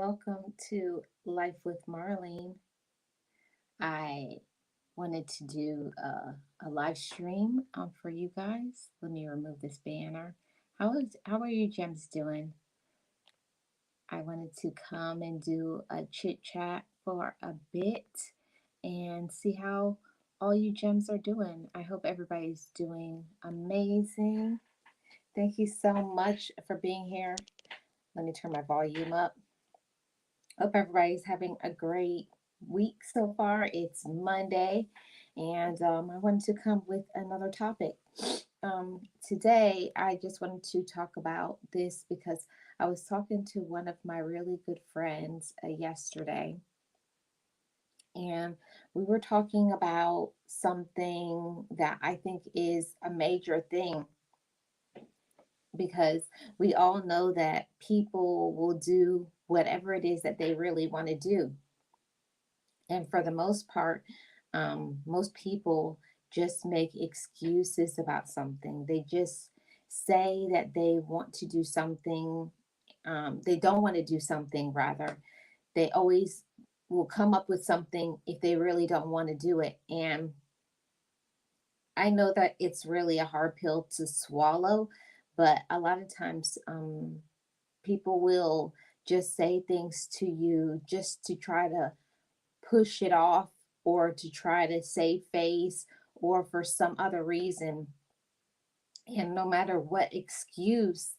welcome to Life with Marlene. I wanted to do a live stream for you guys. Let me remove this banner. How are you gems doing? I wanted to come and do a chit chat for a bit and see how all you gems are doing. I hope everybody's doing amazing. Thank you so much for being here. Let me turn my volume up. Hope everybody's having a great week so far. It's Monday, and I wanted to come with another topic. Today, I just wanted to talk about this because I was talking to one of my really good friends yesterday, and we were talking about something that I think is a major thing because we all know that people will do whatever it is that they really want to do. And for the most part, most people just make excuses about something. They just say that they want to do something. They don't want to do something, rather. They always will come up with something if they really don't want to do it. And I know that it's really a hard pill to swallow, but a lot of times people will just say things to you just to try to push it off or to try to save face or for some other reason. And no matter what excuse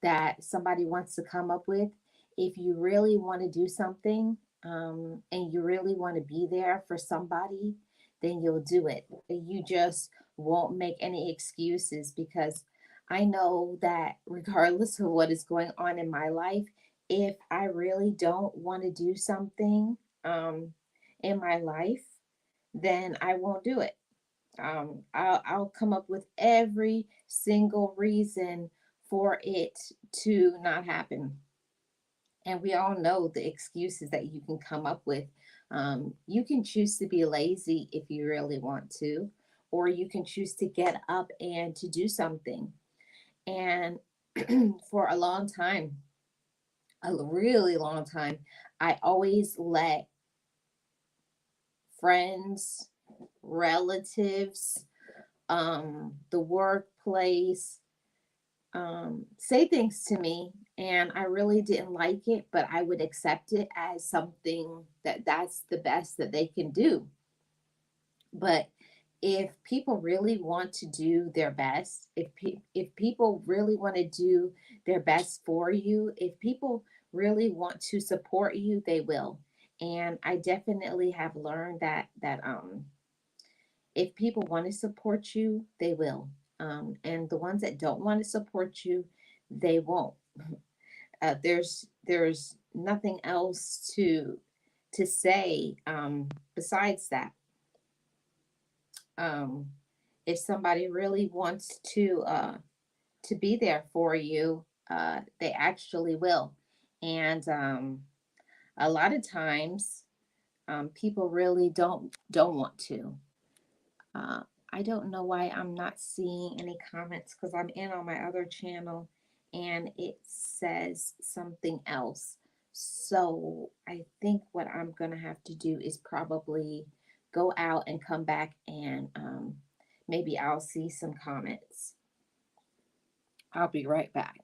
that somebody wants to come up with, if you really want to do something and you really want to be there for somebody, then you'll do it. You just won't make any excuses because I know that regardless of what is going on in my life, if I really don't want to do something in my life, then I won't do it. I'll come up with every single reason for it to not happen. And we all know the excuses that you can come up with. You can choose to be lazy if you really want to, or you can choose to get up and to do something. And for a long time, a really long time, I always let friends, relatives, the workplace, say things to me, and I really didn't like it, but I would accept it as something that's the best that they can do. But if people really want to do their best, if people really want to do their best for you, if people really want to support you, they will. And I definitely have learned that if people want to support you, they will. And the ones that don't want to support you, they won't. There's nothing else to say besides that. Um, if somebody really wants to be there for you, they actually will. And a lot of times, people really don't want to. Uh, I don't know why I'm not seeing any comments because I'm in on my other channel and it says something else. So I think what I'm going to have to do is probably go out and come back and maybe I'll see some comments. I'll be right back.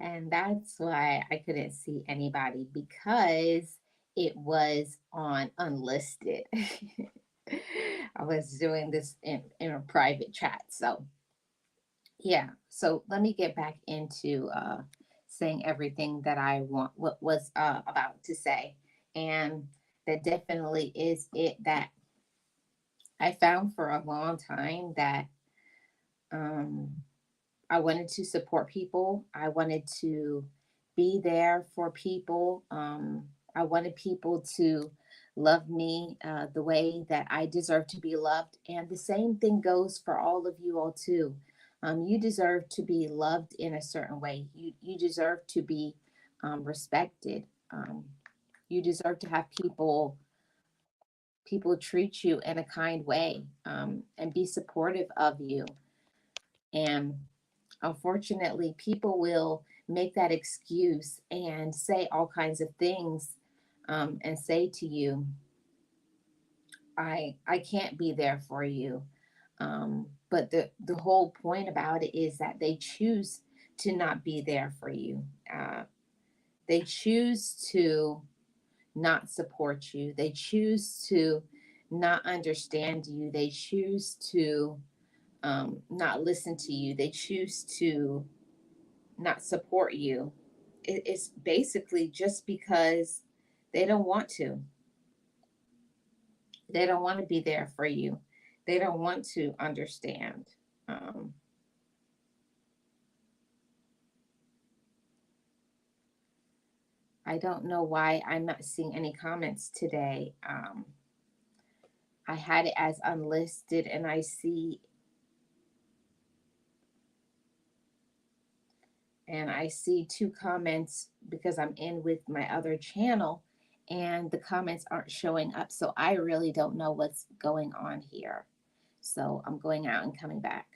And that's why I couldn't see anybody because it was on unlisted. I was doing this in a private chat. So, yeah. So, let me get back into saying everything that I what was about to say. And that definitely is it that I found for a long time that um, I wanted to support people. I wanted to be there for people. I wanted people to love me the way that I deserve to be loved. And the same thing goes for all of you all, too. You deserve to be loved in a certain way. You deserve to be respected. You deserve to have people treat you in a kind way, and be supportive of you. And unfortunately, people will make that excuse and say all kinds of things, and say to you, I can't be there for you. But the whole point about it is that they choose to not be there for you. They choose to not support you. They choose to not understand you. They choose to not listen to you. They choose to not support you. It's basically just because they don't want to. They don't want to be there for you. They don't want to understand. Um, I don't know why I'm not seeing any comments today. I had it as unlisted, and I see two comments because I'm in with my other channel, and the comments aren't showing up. So I really don't know what's going on here. So I'm going out and coming back.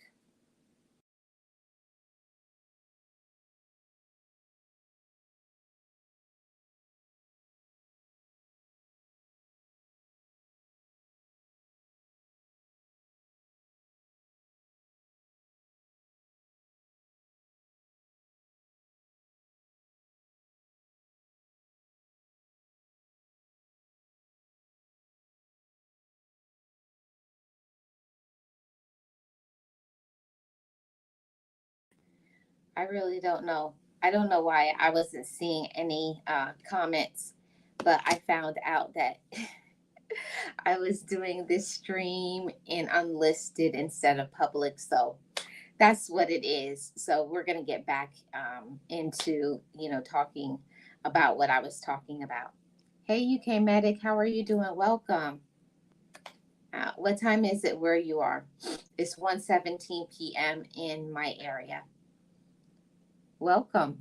I really don't know. I don't know why I wasn't seeing any comments, but I found out that I was doing this stream in unlisted instead of public. So that's what it is. So we're going to get back into, talking about what I was talking about. Hey, UK Medic, how are you doing? Welcome. What time is it where you are? It's 1:17 p.m. in my area. Welcome.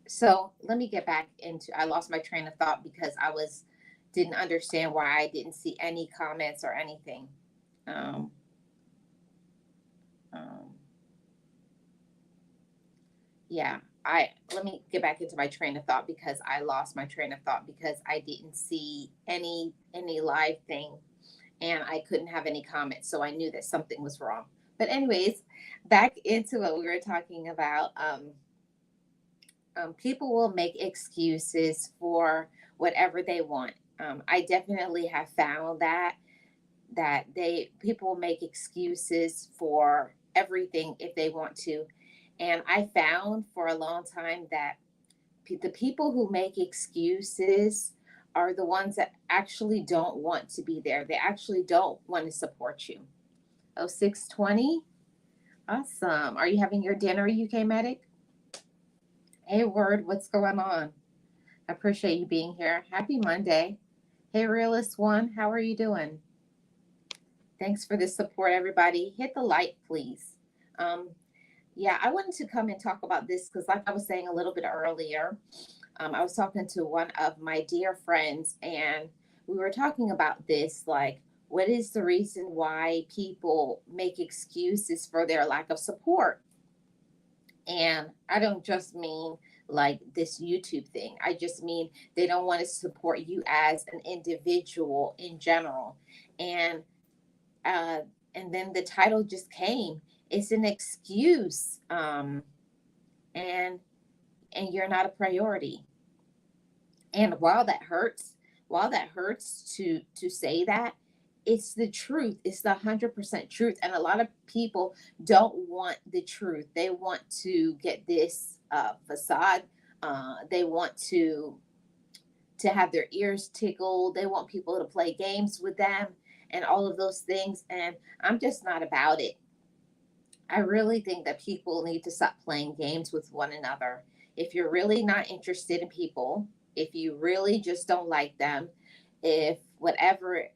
So let me get back into, I lost my train of thought because didn't understand why I didn't see any comments or anything. Um, um, yeah, let me get back into my train of thought because I lost my train of thought because I didn't see any live thing, and I couldn't have any comments. So I knew that something was wrong. But anyways, back into what we were talking about. People will make excuses for whatever they want. I definitely have found that people make excuses for everything if they want to, and I found for a long time that the people who make excuses are the ones that actually don't want to be there. They actually don't want to support you. Oh, 6:20. Awesome. Are you having your dinner, UK Medic? Hey, Word, what's going on? I appreciate you being here. Happy Monday. Hey, Realist One, how are you doing? Thanks for the support, everybody. Hit the like, please. Um, yeah, I wanted to come and talk about this because, like I was saying a little bit earlier, I was talking to one of my dear friends, and we were talking about this, like, what is the reason why people make excuses for their lack of support? And I don't just mean like this YouTube thing. I just mean they don't want to support you as an individual in general. And uh, and then the title just came. It's an excuse, and you're not a priority. And while that hurts to say that, it's the truth. It's the 100% truth. And a lot of people don't want the truth. They want to get this facade. They want to have their ears tickled. They want people to play games with them and all of those things. And I'm just not about it. I really think that people need to stop playing games with one another. If you're really not interested in people, if you really just don't like them, if whatever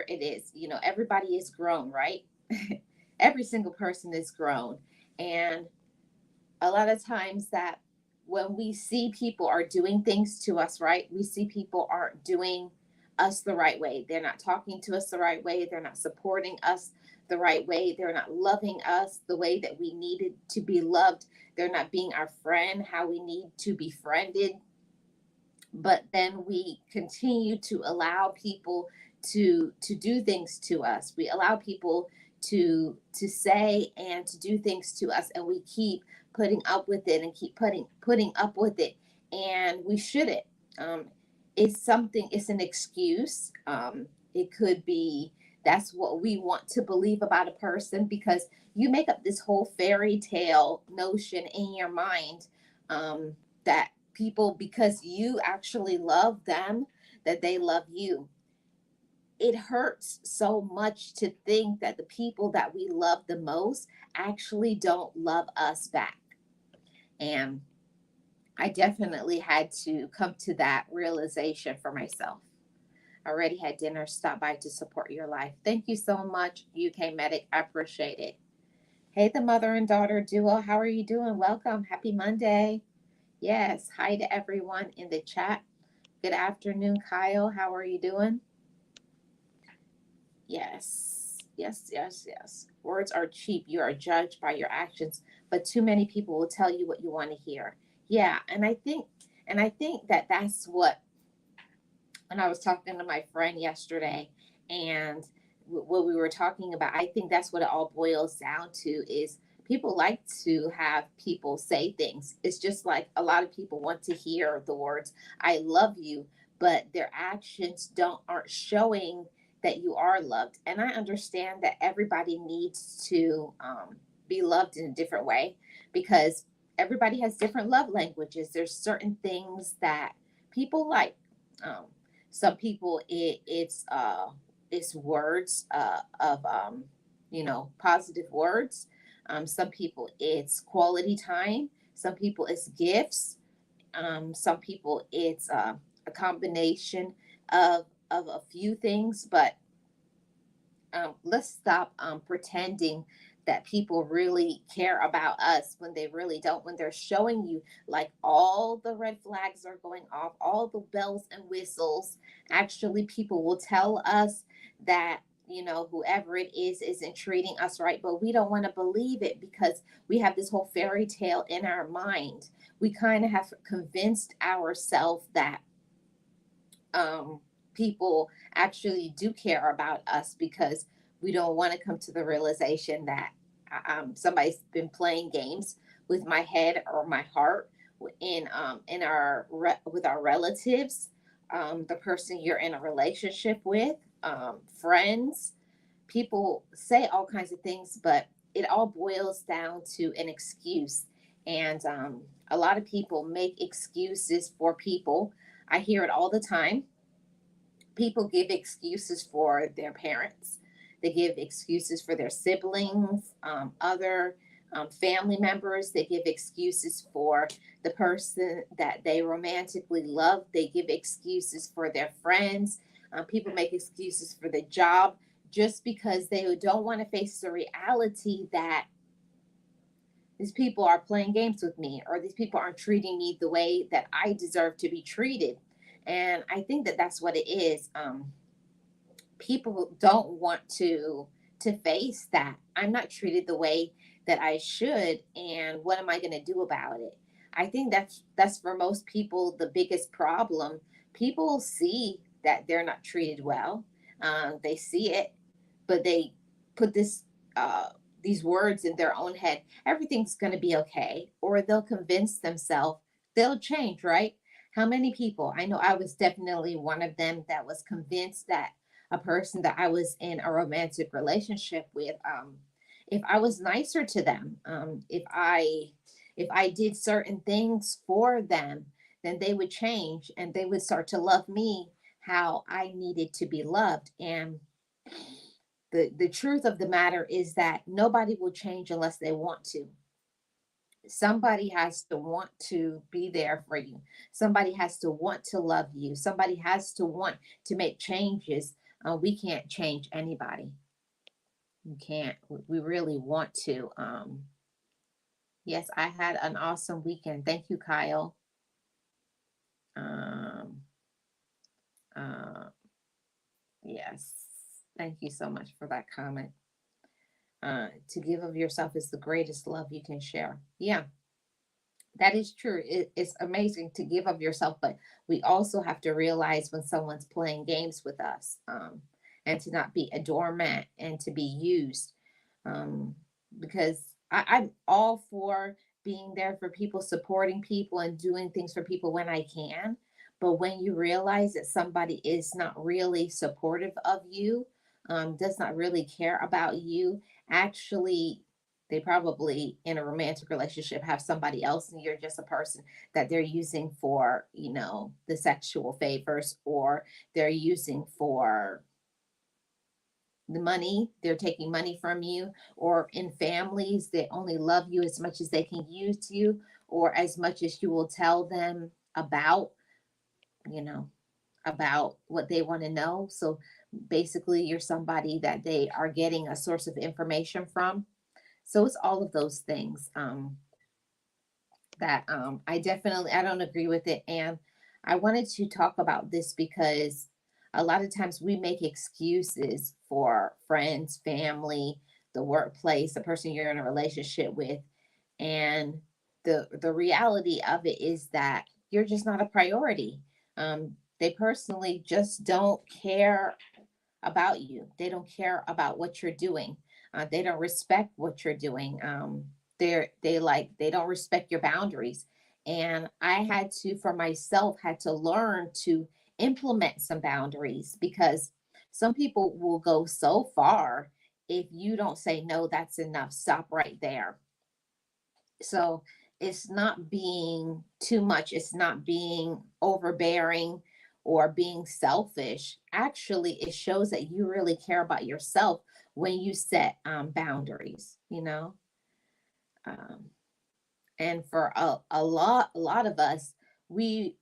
it is, everybody is grown, right? Every single person is grown. And a lot of times that when we see people are doing things to us, right, we see people aren't doing us the right way. They're not talking to us the right way. They're not supporting us the right way. They're not loving us the way that we needed to be loved. They're not being our friend how we need to be friended. But then we continue to allow people to do things to us. We allow people to say and to do things to us, and we keep putting up with it and keep putting up with it, and we shouldn't. um, it's an excuse. It could be that's what we want to believe about a person, because you make up this whole fairy tale notion in your mind, that people, because you actually love them, that they love you. It hurts so much to think that the people that we love the most actually don't love us back. And I definitely had to come to that realization for myself. I already had dinner. Stop by to support your life. Thank you so much, UK Medic. I appreciate it. Hey, the mother and daughter duo. How are you doing? Welcome. Happy Monday. Yes. Hi to everyone in the chat. Good afternoon, Kyle. How are you doing? Yes. Yes, yes, yes. Words are cheap. You are judged by your actions, but too many people will tell you what you want to hear. Yeah, and I think that that's what, when I was talking to my friend yesterday, and what we were talking about, I think that's what it all boils down to is people like to have people say things. It's just like a lot of people want to hear the words "I love you," but their actions don't aren't showing that you are loved. And I understand that everybody needs to be loved in a different way, because everybody has different love languages. There's certain things that people like. Um, some people it's words of positive words. Some people it's quality time. Some people it's gifts. Some people it's a combination of a few things. But let's stop pretending that people really care about us when they really don't. When they're showing you like all the red flags are going off, all the bells and whistles, actually, people will tell us that whoever it is isn't treating us right, but we don't want to believe it because we have this whole fairy tale in our mind. We kind of have convinced ourselves that um, people actually do care about us, because we don't want to come to the realization that somebody's been playing games with my head or my heart in our with our relatives, the person you're in a relationship with, friends. People say all kinds of things, but it all boils down to an excuse. And a lot of people make excuses for people. I hear it all the time. People give excuses for their parents, they give excuses for their siblings, other family members. They give excuses for the person that they romantically love. They give excuses for their friends. People make excuses for the job, just because they don't want to face the reality that these people are playing games with me, or these people aren't treating me the way that I deserve to be treated. And I think that that's what it is. People don't want to face that I'm not treated the way that I should, and what am I going to do about it? I think that's for most people the biggest problem. People see that they're not treated well. They see it, but they put uh, these words in their own head. Everything's going to be okay, or they'll convince themselves they'll change. Right? How many people? I know I was definitely one of them that was convinced that a person that I was in a romantic relationship with, if I was nicer to them, if I did certain things for them, then they would change and they would start to love me how I needed to be loved. And the truth of the matter is that nobody will change unless they want to. Somebody has to want to be there for you. Somebody has to want to love you. Somebody has to want to make changes. We can't change anybody. You can't. We really want to. Yes, I had an awesome weekend. Thank you, Kyle. Um, uh, yes. Thank you so much for that comment. To give of yourself is the greatest love you can share. Yeah, that is true. It's amazing to give of yourself, but we also have to realize when someone's playing games with us, and to not be a doormat and to be used. Um, because I'm all for being there for people, supporting people, and doing things for people when I can. But when you realize that somebody is not really supportive of you, does not really care about you, actually they probably in a romantic relationship have somebody else and you're just a person that they're using for, the sexual favors, or they're using for the money, they're taking money from you, or in families they only love you as much as they can use you, or as much as you will tell them about, you know about what they want to know. So basically you're somebody that they are getting a source of information from. So it's all of those things. That I don't agree with it. And I wanted to talk about this because a lot of times we make excuses for friends, family, the workplace, the person you're in a relationship with. And the reality of it is that you're just not a priority. They personally just don't care about you. They don't care about what you're doing. They don't respect what you're doing. They don't respect your boundaries. And I had to, for myself, had to learn to implement some boundaries, because some people will go so far. If you don't say no, that's enough. Stop right there. So it's not being too much, it's not being overbearing or being selfish. Actually, it shows that you really care about yourself when you set boundaries, um, and for a lot of us, we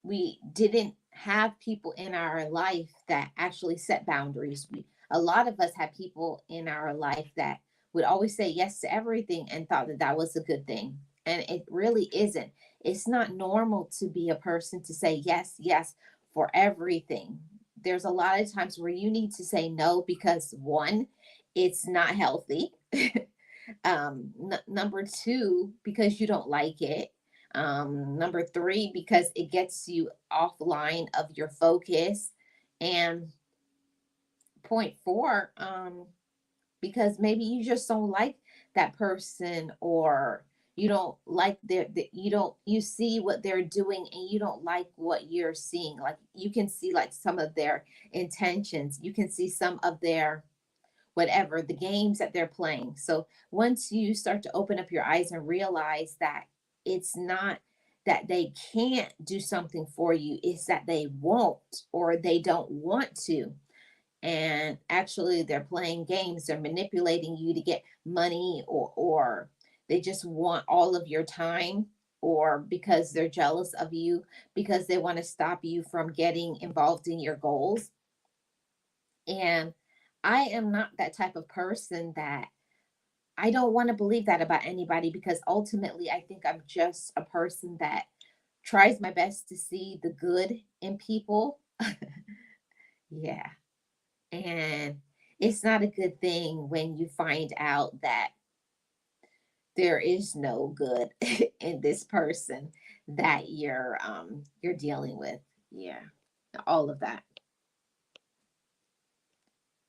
we didn't have people in our life that actually set boundaries. A lot of us had people in our life that would always say yes to everything and thought that that was a good thing, and it really isn't. It's not normal to be a person to say yes, yes for everything. There's a lot of times where you need to say no because, one, it's not healthy. Number two, because you don't like it. Number three, because it gets you offline of your focus. And point four, because maybe you just don't like that person, or you don't like you don't, you see what they're doing and you don't like what you're seeing. Like, you can see like some of their intentions, you can see some of their whatever the games that they're playing. So once you start to open up your eyes and realize that it's not that they can't do something for you, it's that they won't or they don't want to. And actually they're playing games, they're manipulating you to get money, or they just want all of your time, or because they're jealous of you, because they want to stop you from getting involved in your goals. And I am not that type of person that, I don't want to believe that about anybody, because ultimately I think I'm just a person that tries my best to see the good in people. Yeah. And it's not a good thing when you find out that there is no good in this person that you're dealing with. Yeah. All of that.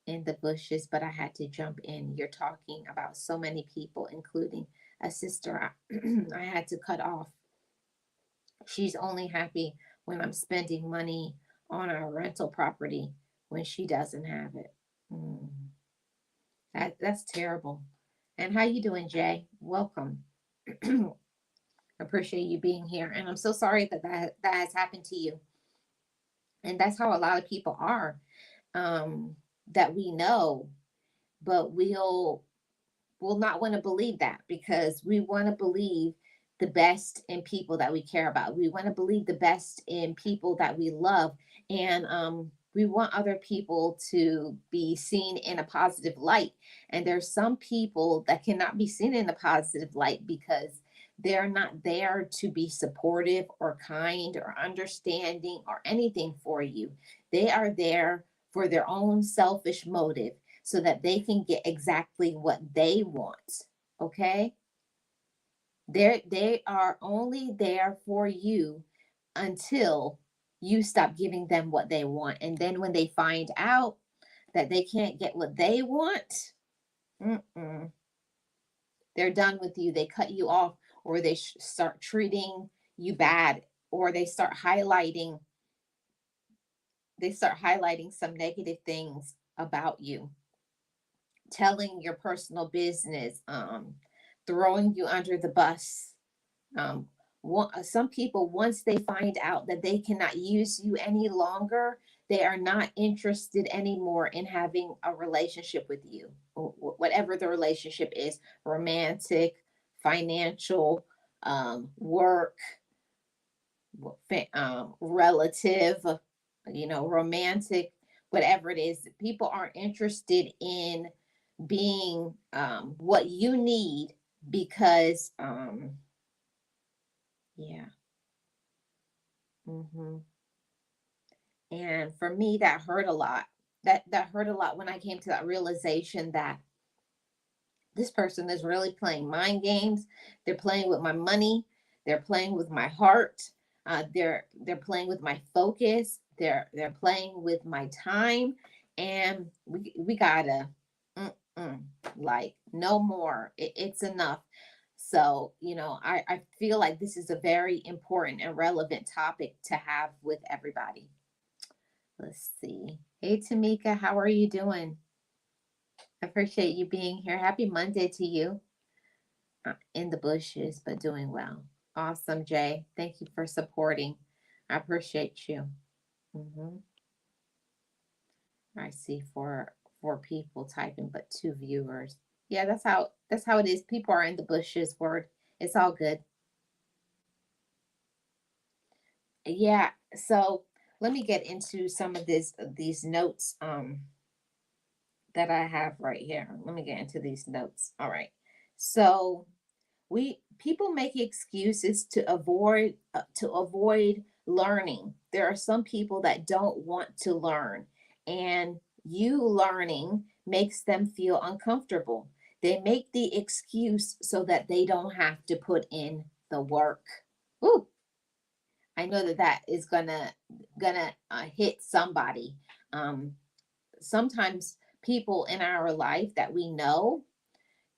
In the bushes, but I had to jump in. You're talking about so many people, including a sister I had to cut off. She's only happy when I'm spending money on our rental property when she doesn't have it. Mm, that's terrible. And how you doing, Jay? Welcome. Appreciate you being here. And I'm so sorry that has happened to you. And that's how a lot of people are, that we know, but we'll not want to believe that, because we want to believe the best in people that we care about. We want to believe the best in people that we love. And we want other people to be seen in a positive light. And there's some people that cannot be seen in a positive light because they're not there to be supportive or kind or understanding or anything for you. They are there for their own selfish motive so that they can get exactly what they want. Okay? They are only there for you until you stop giving them what they want. And then when they find out that they can't get what they want, mm-mm, they're done with you. They cut you off, or they start treating you bad, or they start highlighting some negative things about you, telling your personal business, throwing you under the bus. Um, some people, once they find out that they cannot use you any longer, they are not interested anymore in having a relationship with you, whatever the relationship is, romantic, financial, work, relative, romantic, whatever it is. People aren't interested in being what you need because, yeah. hmm And for me, that hurt a lot. That hurt a lot when I came to that realization that this person is really playing mind games. They're playing with my money. They're playing with my heart. They're playing with my focus. They're playing with my time, and we gotta like no more. It's enough. So I feel like this is a very important and relevant topic to have with everybody. Let's see. Hey Tamika, how are you doing? I appreciate you being here. Happy Monday to you. In the bushes, but doing well. Awesome, Jay. Thank you for supporting. I appreciate you. hmm I see four people typing, but two viewers. Yeah, that's how it is. People are in the bushes. Word. It's all good. Yeah. So let me get into some of these notes that I have right here. Let me get into these notes. All right. So we people make excuses to avoid learning. There are some people that don't want to learn, and you learning makes them feel uncomfortable. They make the excuse so that they don't have to put in the work. Ooh, I know that is gonna hit somebody. um Sometimes people in our life that we know,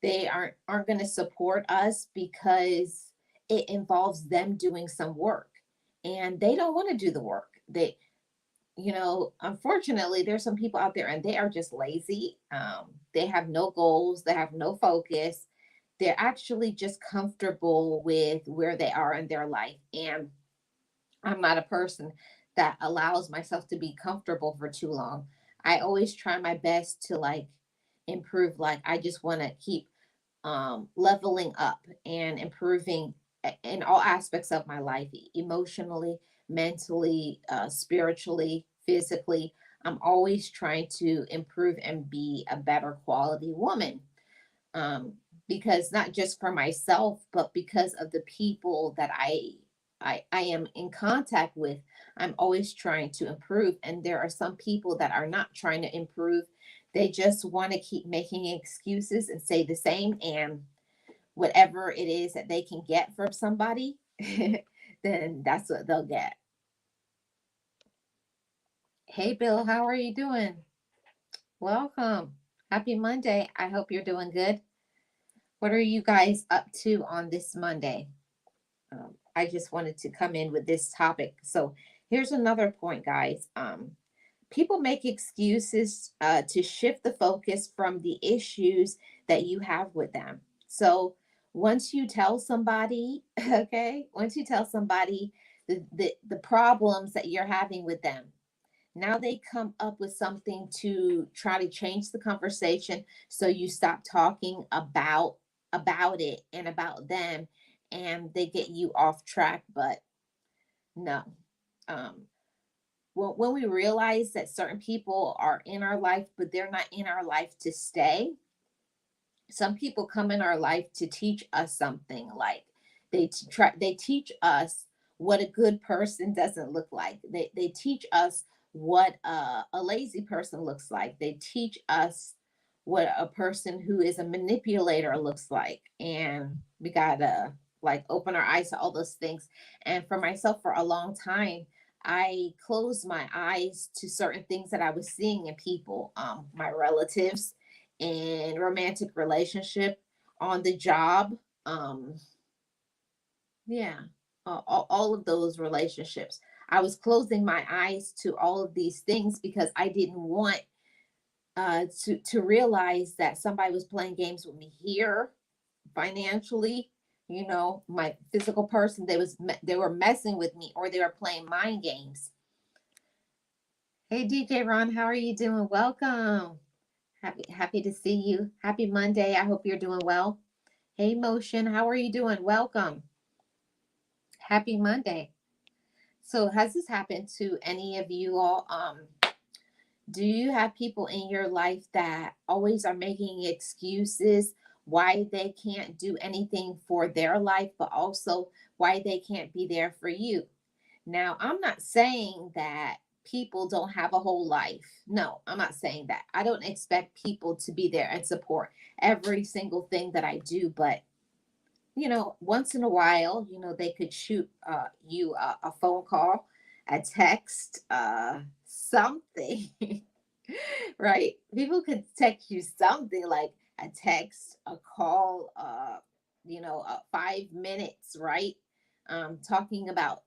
they aren't going to support us because it involves them doing some work, and they don't want to do the work. Unfortunately, there's some people out there and they are just lazy. They have no goals, they have no focus. They're actually just comfortable with where they are in their life. And I'm not a person that allows myself to be comfortable for too long. I always try my best to like improve. Like, I just want to keep leveling up and improving in all aspects of my life, emotionally, mentally, spiritually, physically. I'm always trying to improve and be a better quality woman, um, because not just for myself, but because of the people that I am in contact with. I'm always trying to improve, and there are some people that are not trying to improve. They just want to keep making excuses and say the same, and whatever it is that they can get from somebody, then that's what they'll get. Hey, Bill, how are you doing? Welcome. Happy Monday. I hope you're doing good. What are you guys up to on this Monday? I just wanted to come in with this topic. So here's another point, guys. People make excuses to shift the focus from the issues that you have with them. So once you tell somebody, okay, once you tell somebody the problems that you're having with them, now they come up with something to try to change the conversation so you stop talking about it and about them, and they get you off track. But no. Um, when we realize that certain people are in our life, but they're not in our life to stay, some people come in our life to teach us something. Like they teach us what a good person doesn't look like. They teach us what a lazy person looks like. They teach us what a person who is a manipulator looks like. And we gotta like open our eyes to all those things. And for myself, for a long time, I closed my eyes to certain things that I was seeing in people, my relatives, in romantic relationship, on the job. Um, yeah, all of those relationships. I was closing my eyes to all of these things because I didn't want to realize that somebody was playing games with me here financially. You know, my physical person, they were messing with me, or they were playing mind games. Hey DJ Ron, how are you doing? Welcome. Happy to see you. Happy Monday. I hope you're doing well. Hey Motion, how are you doing? Welcome. Happy Monday. So has this happened to any of you all? Do you have people in your life that always are making excuses why they can't do anything for their life, but also why they can't be there for you? Now, I'm not saying that people don't have a whole life. No, I'm not saying that. I don't expect people to be there and support every single thing that I do, but once in a while, they could shoot you a phone call, a text, something, right? People could text you something like a text, a call, 5 minutes, right? Talking about,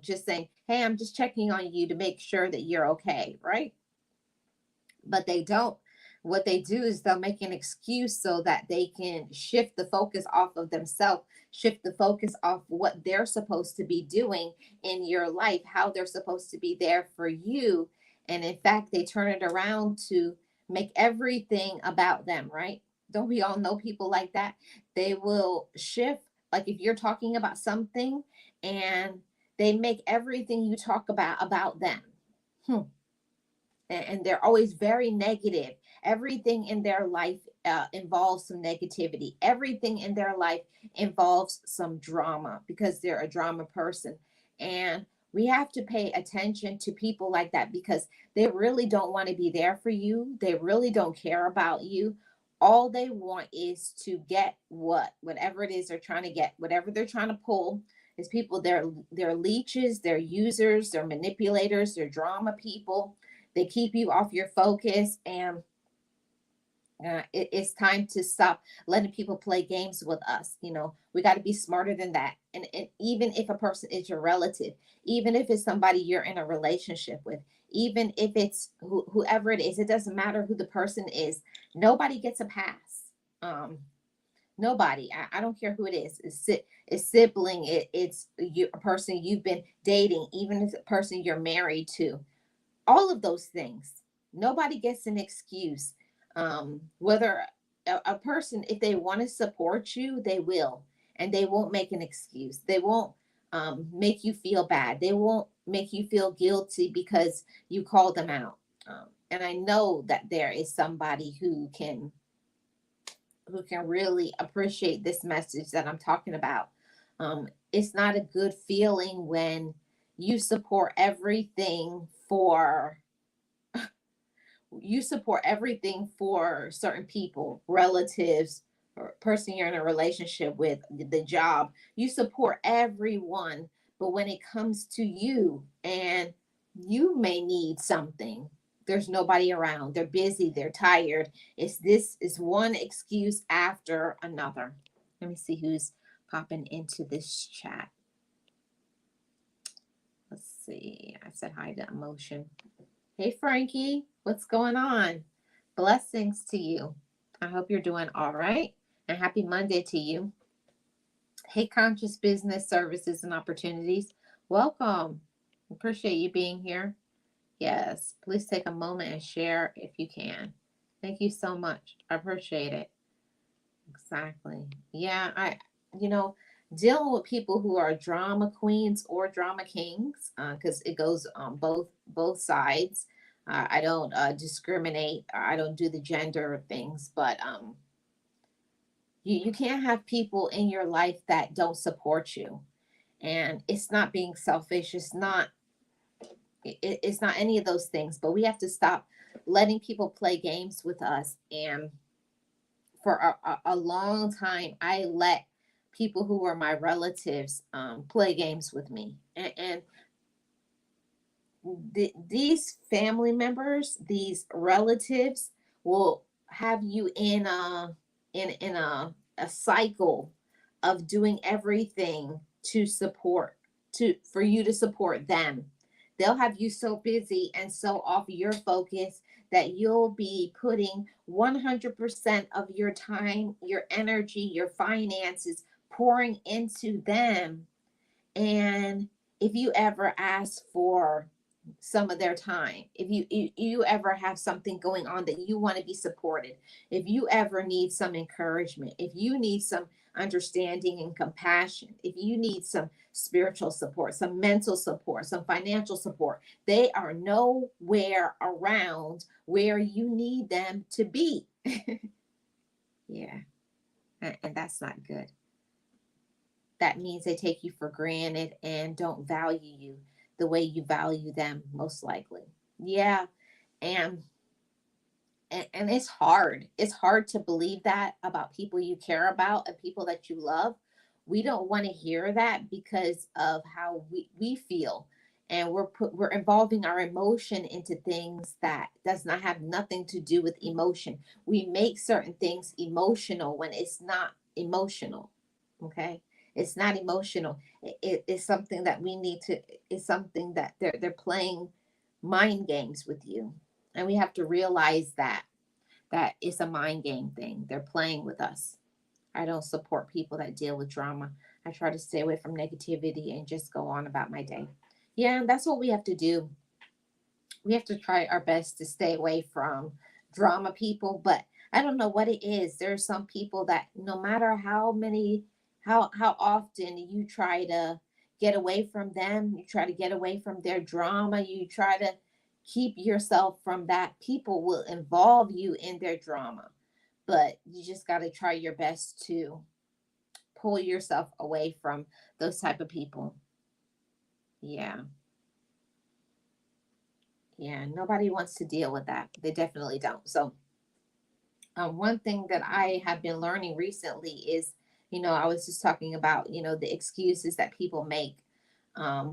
just saying, hey, I'm just checking on you to make sure that you're okay, right? But they don't. What they do is they'll make an excuse so that they can shift the focus off of themselves, shift the focus off what they're supposed to be doing in your life, how they're supposed to be there for you. And in fact, they turn it around to make everything about them, right? Don't we all know people like that? They will shift, like if you're talking about something, and they make everything you talk about them. Hmm. And they're always very negative. Everything in their life involves some negativity. Everything in their life involves some drama because they're a drama person. And we have to pay attention to people like that because they really don't want to be there for you. They really don't care about you. All they want is to get whatever it is they're trying to get, whatever they're trying to pull. Is people, they're leeches, they're users, they're manipulators, they're drama people. They keep you off your focus, and it's time to stop letting people play games with us. We got to be smarter than that. And even if a person is your relative, even if it's somebody you're in a relationship with, even if it's whoever it is, it doesn't matter who the person is. Nobody gets a pass. Nobody. I don't care who it is. It's sibling. It's a person you've been dating, even if it's a person you're married to, all of those things. Nobody gets an excuse. Whether a person, if they want to support you, they will, and they won't make an excuse. They won't make you feel bad. They won't make you feel guilty because you called them out. And I know that there is somebody who can really appreciate this message that I'm talking about. It's not a good feeling when you support everything for certain people, relatives, or person you're in a relationship with, the job. You support everyone, but when it comes to you and you may need something, there's nobody around. They're busy, they're tired. This is one excuse after another. Let me see who's popping into this chat. Let's see. I said hi to Emotion. Hey, Frankie, what's going on? Blessings to you. I hope you're doing all right. And happy Monday to you. Hey, Conscious Business Services and Opportunities. Welcome. Appreciate you being here. Yes, please take a moment and share if you can. Thank you so much. I appreciate it. Exactly. Yeah, you know, Dealing with people who are drama queens or drama kings, because it goes on both sides. I don't discriminate. I don't do the gender things, but you can't have people in your life that don't support you. And it's not being selfish. It's not any of those things. But we have to stop letting people play games with us. And for a long time, I let people who were my relatives play games with me, and these family members, these relatives, will have you in a cycle of doing everything to support to for you to support them. They'll have you so busy and so off your focus that you'll be putting 100% of your time, your energy, your finances pouring into them. And if you ever ask for some of their time, if you ever have something going on that you want to be supported, if you ever need some encouragement, if you need some understanding and compassion, if you need some spiritual support, some mental support, some financial support, they are nowhere around where you need them to be. Yeah, and that's not good. That means they take you for granted and don't value you the way you value them, most likely. Yeah. And and it's hard. It's hard to believe that about people you care about and people that you love. We don't want to hear that because of how we feel. And we're involving our emotion into things that does not have nothing to do with emotion. We make certain things emotional when it's not emotional. Okay? It's not emotional. It's something that we need to, it's something that they're playing mind games with you. And we have to realize that it's a mind game thing. They're playing with us. I don't support people that deal with drama. I try to stay away from negativity and just go on about my day. Yeah, that's what we have to do. We have to try our best to stay away from drama people, but I don't know what it is. There's some people that no matter how often you try to get away from them, you try to get away from their drama, you try to keep yourself from that, people will involve you in their drama. But you just got to try your best to pull yourself away from those type of people. Yeah. Yeah, nobody wants to deal with that. They definitely don't. So one thing that I have been learning recently is, I was just talking about, the excuses that people make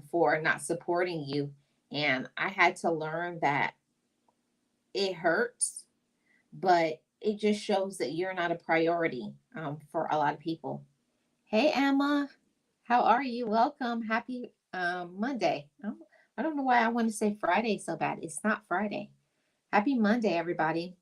for not supporting you. And I had to learn that it hurts, but it just shows that you're not a priority for a lot of people. Hey, Emma, how are you? Welcome. Happy Monday. I don't know why I want to say Friday so bad. It's not Friday. Happy Monday, everybody.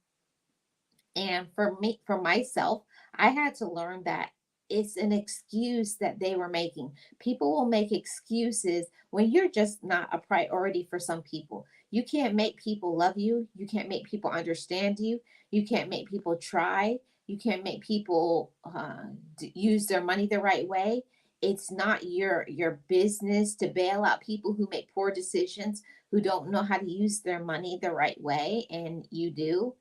And for me, for myself, I had to learn that it's an excuse that they were making. People will make excuses when you're just not a priority for some people. You can't make people love you. You can't make people understand you. You can't make people try. You can't make people use their money the right way. It's not your business to bail out people who make poor decisions, who don't know how to use their money the right way, and you do.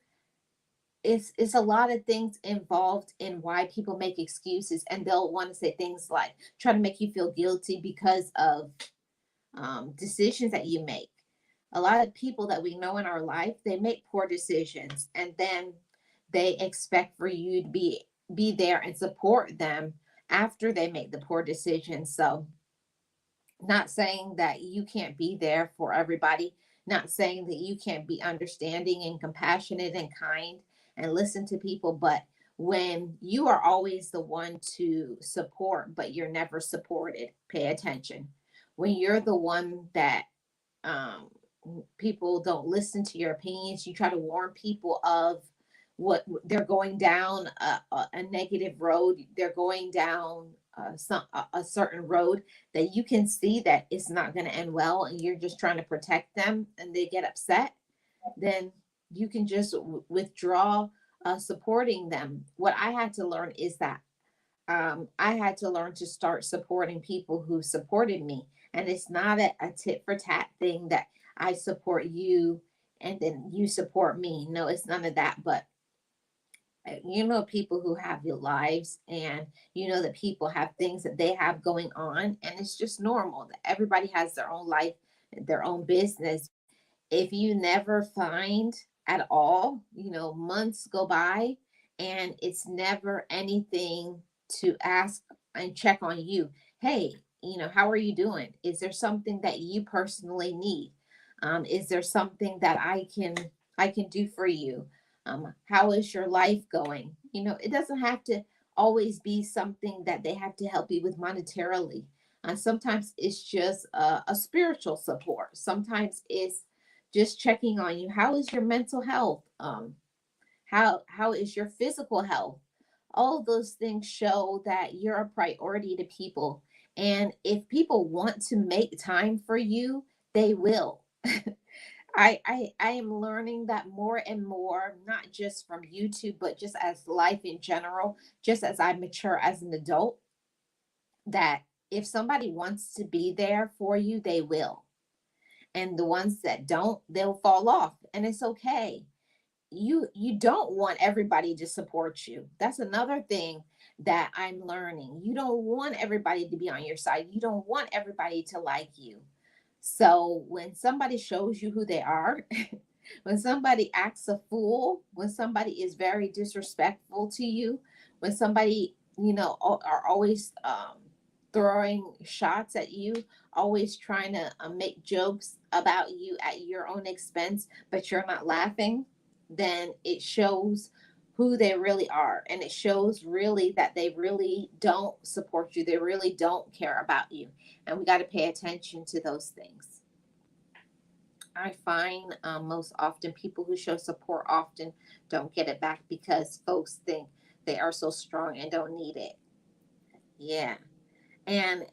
It's a lot of things involved in why people make excuses, and they'll want to say things like try to make you feel guilty because of decisions that you make. A lot of people that we know in our life, they make poor decisions, and then they expect for you to be there and support them after they make the poor decisions. So not saying that you can't be there for everybody, not saying that you can't be understanding and compassionate and kind and listen to people, but when you are always the one to support, but you're never supported, pay attention. When you're the one that um, people don't listen to your opinions, you try to warn people of what they're going down a negative road, they're going down a certain road that you can see that it's not going to end well, and you're just trying to protect them and they get upset, then you can just withdraw supporting them. What I had to learn is that I had to learn to start supporting people who supported me. And it's not a tit for tat thing that I support you and then you support me. No, it's none of that. But you know, people who have your lives, and you know that people have things that they have going on, and it's just normal that everybody has their own life, their own business. If you never find at all, you know, months go by and it's never anything to ask and check on you. Hey, you know, how are you doing? Is there something that you personally need? Is there something that I can do for you? How is your life going? You know, it doesn't have to always be something that they have to help you with monetarily. Sometimes it's just a spiritual support. Sometimes it's just checking on you. How is your mental health? How is your physical health? All of those things show that you're a priority to people. And if people want to make time for you, they will. I am learning that more and more, not just from YouTube, but just as life in general, just as I mature as an adult, that if somebody wants to be there for you, they will. And the ones that don't, they'll fall off, and it's okay. You don't want everybody to support you. That's another thing that I'm learning. You don't want everybody to be on your side. You don't want everybody to like you. So when somebody shows you who they are, when somebody acts a fool, when somebody is very disrespectful to you, when somebody, you know, are always throwing shots at you, always trying to make jokes about you at your own expense, but you're not laughing, then it shows who they really are. And it shows really that they really don't support you. They really don't care about you. And we got to pay attention to those things. I find most often people who show support often don't get it back because folks think they are so strong and don't need it. Yeah. And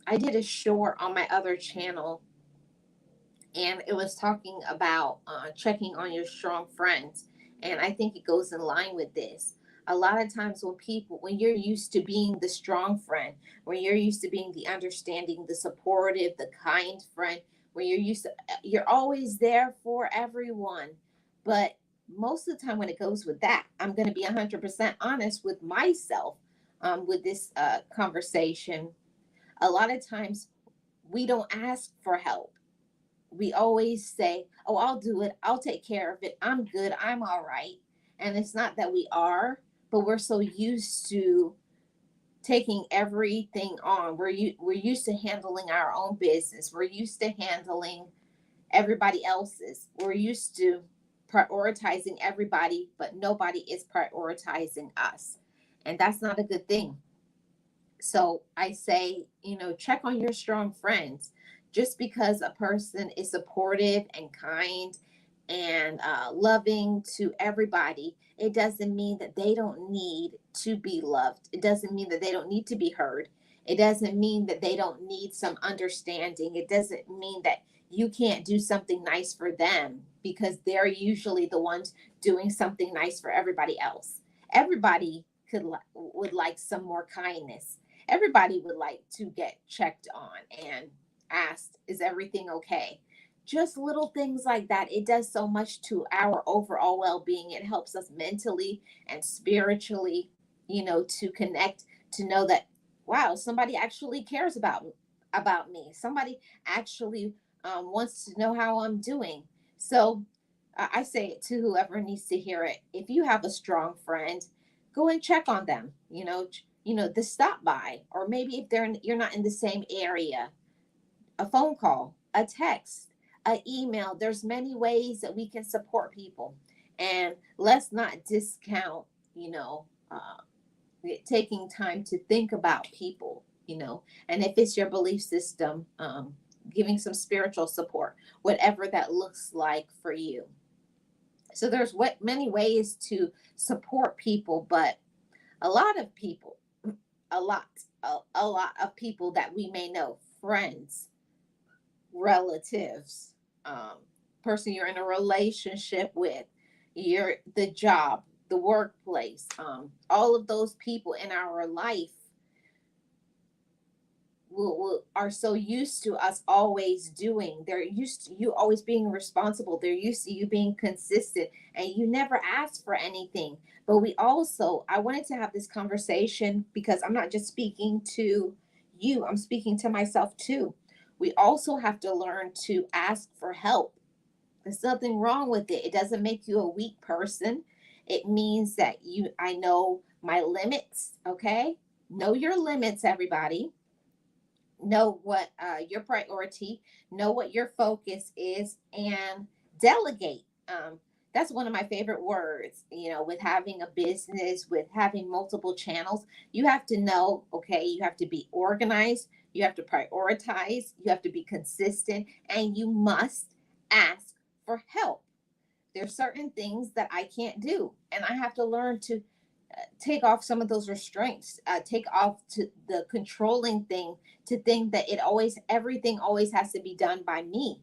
I did a short on my other channel, and it was talking about checking on your strong friends. And I think it goes in line with this. A lot of times when you're used to being the strong friend, when you're used to being the understanding, the supportive, the kind friend, when you're always there for everyone. But most of the time when it goes with that, I'm going to be 100% honest with myself with this conversation. A lot of times we don't ask for help. We always say, "Oh, I'll do it. I'll take care of it. I'm good. I'm all right." And it's not that we are, but we're so used to taking everything on. We're used to handling our own business. We're used to handling everybody else's. We're used to prioritizing everybody, but nobody is prioritizing us. And that's not a good thing. So I say, you know, check on your strong friends. Just because a person is supportive and kind and loving to everybody, it doesn't mean that they don't need to be loved. It doesn't mean that they don't need to be heard. It doesn't mean that they don't need some understanding. It doesn't mean that you can't do something nice for them because they're usually the ones doing something nice for everybody else. Everybody would like some more kindness. Everybody would like to get checked on and asked, is everything okay? Just little things like that. It does so much to our overall well being. It helps us mentally and spiritually, you know, to connect, to know that, wow, somebody actually cares about me. Somebody actually wants to know how I'm doing. So I say it to whoever needs to hear it. If you have a strong friend, go and check on them. The stop by, or maybe if you're not in the same area, a phone call, a text, an email. There's many ways that we can support people, and let's not discount, you know, taking time to think about people, and if it's your belief system, giving some spiritual support, whatever that looks like for you. So there's many ways to support people, but a lot of people, a lot of people that we may know, friends, relatives, um, person you're in a relationship with, the job, the workplace, all of those people in our life. are so used to us always doing. They're used to you always being responsible. They're used to you being consistent, and you never ask for anything. But we also, I wanted to have this conversation because I'm not just speaking to you, I'm speaking to myself too. We also have to learn to ask for help. There's nothing wrong with it. It doesn't make you a weak person. It means that I know my limits, okay? Know your limits, everybody. Know what your priority, know what your focus is, and delegate. That's one of my favorite words. With having a business, with having multiple channels, you have to know, okay, you have to be organized, you have to prioritize, you have to be consistent, and you must ask for help. There's certain things that I can't do, and I have to learn to take off some of those restraints, take off to the controlling thing, to think that everything always has to be done by me.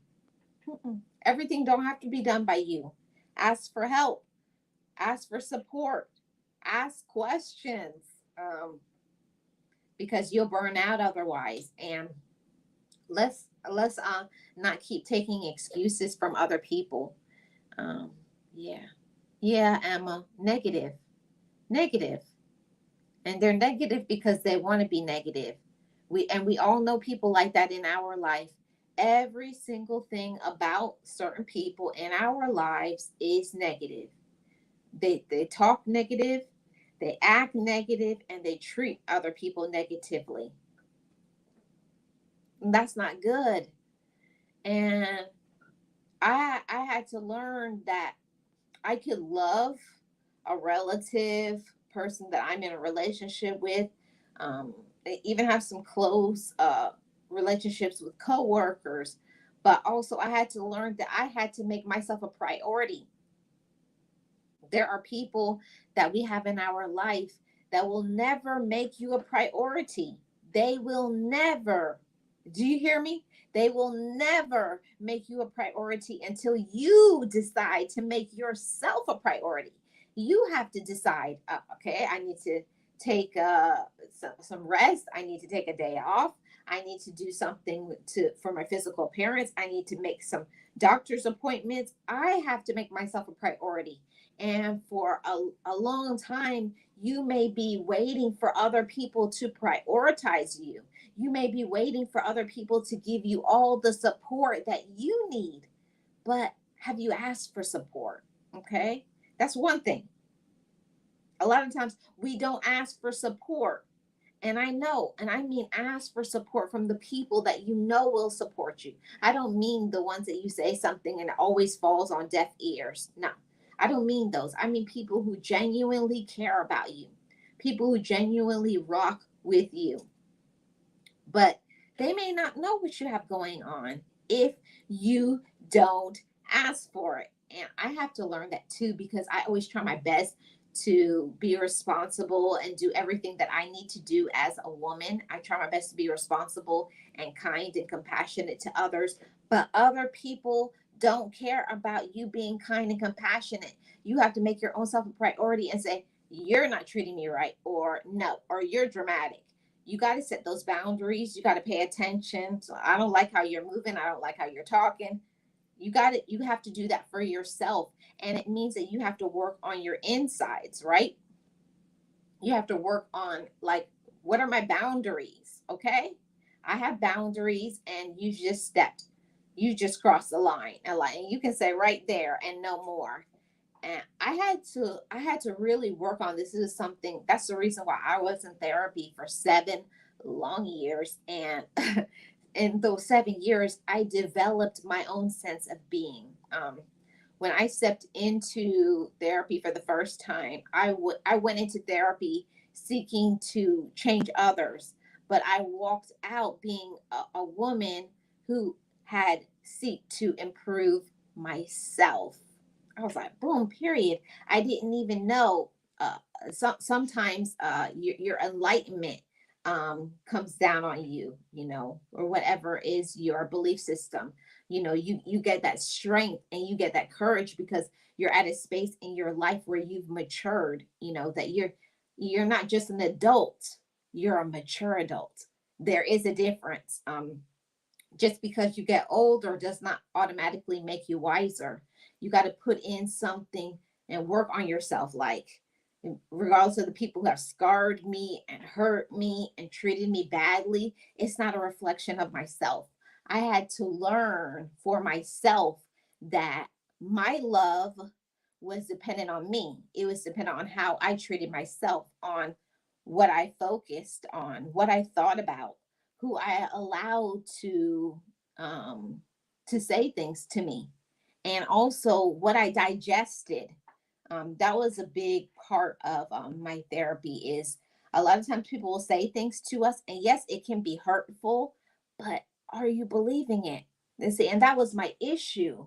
Everything don't have to be done by you. Ask for help, ask for support, ask questions, because you'll burn out otherwise. And let's not keep taking excuses from other people. um yeah, yeah, Emma, negative. And they're negative because they want to be negative. We all know people like that in our life. Every single thing about certain people in our lives is negative. They talk negative, they act negative, and they treat other people negatively. And that's not good. And I had to learn that I could love a relative, person that I'm in a relationship with, even have some close relationships with coworkers. But also, I had to learn that I had to make myself a priority. There are people that we have in our life that will never make you a priority. They will never. Do you hear me? They will never make you a priority until you decide to make yourself a priority. You have to decide, okay, I need to take some rest. I need to take a day off. I need to do something for my physical appearance. I need to make some doctor's appointments. I have to make myself a priority. And for a long time, you may be waiting for other people to prioritize you. You may be waiting for other people to give you all the support that you need. But have you asked for support? Okay. That's one thing. A lot of times we don't ask for support. And I know, and I mean ask for support from the people that you know will support you. I don't mean the ones that you say something and it always falls on deaf ears. No, I don't mean those. I mean people who genuinely care about you, people who genuinely rock with you. But they may not know what you have going on if you don't ask for it. And I have to learn that too, because I always try my best to be responsible and do everything that I need to do as a woman. I try my best to be responsible and kind and compassionate to others, but other people don't care about you being kind and compassionate. You have to make your own self a priority and say, you're not treating me right, or no, or you're dramatic. You got to set those boundaries. You got to pay attention. So I don't like how you're moving. I don't like how you're talking. You have to do that for yourself. And it means that you have to work on your insides, right? You have to work on, like, what are my boundaries? Okay. I have boundaries, and you just crossed the line. And you can say right there and no more. And I had to really work on this. This is something, that's the reason why I was in therapy for 7 long years. And in those 7 years, I developed my own sense of being. When I stepped into therapy for the first time, I went into therapy seeking to change others, but I walked out being a woman who had seek to improve myself. I was like, boom, period. I didn't even know. Sometimes your enlightenment comes down on you, or whatever is your belief system. You get that strength and you get that courage because you're at a space in your life where you've matured. That you're not just an adult, you're a mature adult. There is a difference. Just because you get older does not automatically make you wiser. You got to put in something and work on yourself. Like, regardless of the people who have scarred me and hurt me and treated me badly, it's not a reflection of myself. I had to learn for myself that my love was dependent on me. It was dependent on how I treated myself, on what I focused on, what I thought about, who I allowed um, to say things to me, and also what I digested. That was a big part of my therapy. Is a lot of times people will say things to us, and yes, it can be hurtful, but are you believing it? And see, and that was my issue.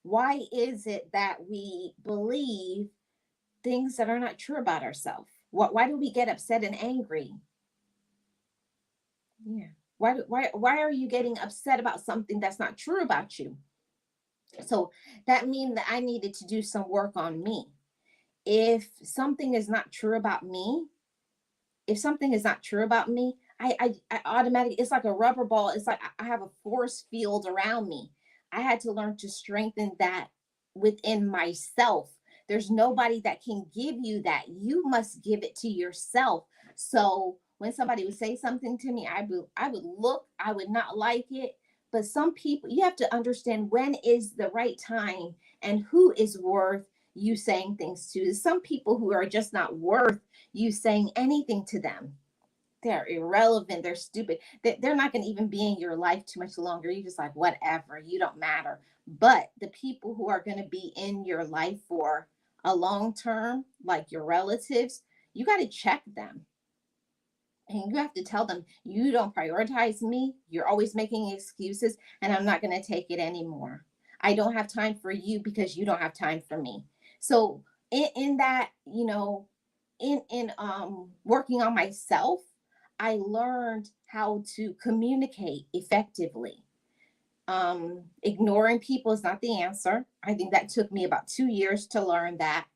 Why is it that we believe things that are not true about ourselves? Why do we get upset and angry? Yeah. Why are you getting upset about something that's not true about you? So that means that I needed to do some work on me. If something is not true about me, if something is not true about me, I automatically, it's like a rubber ball. It's like I have a force field around me. I had to learn to strengthen that within myself. There's nobody that can give you that. You must give it to yourself. So when somebody would say something to me, I would look, I would not like it. But some people, you have to understand when is the right time and who is worth you saying things to. There's some people who are just not worth you saying anything to them. They're irrelevant. They're stupid. They're not going to even be in your life too much longer. You're just like, whatever, you don't matter. But the people who are going to be in your life for a long term, like your relatives, you got to check them. And you have to tell them, you don't prioritize me. You're always making excuses, and I'm not going to take it anymore. I don't have time for you because you don't have time for me. So in that, in working on myself, I learned how to communicate effectively. Ignoring people is not the answer. I think that took me about 2 years to learn that.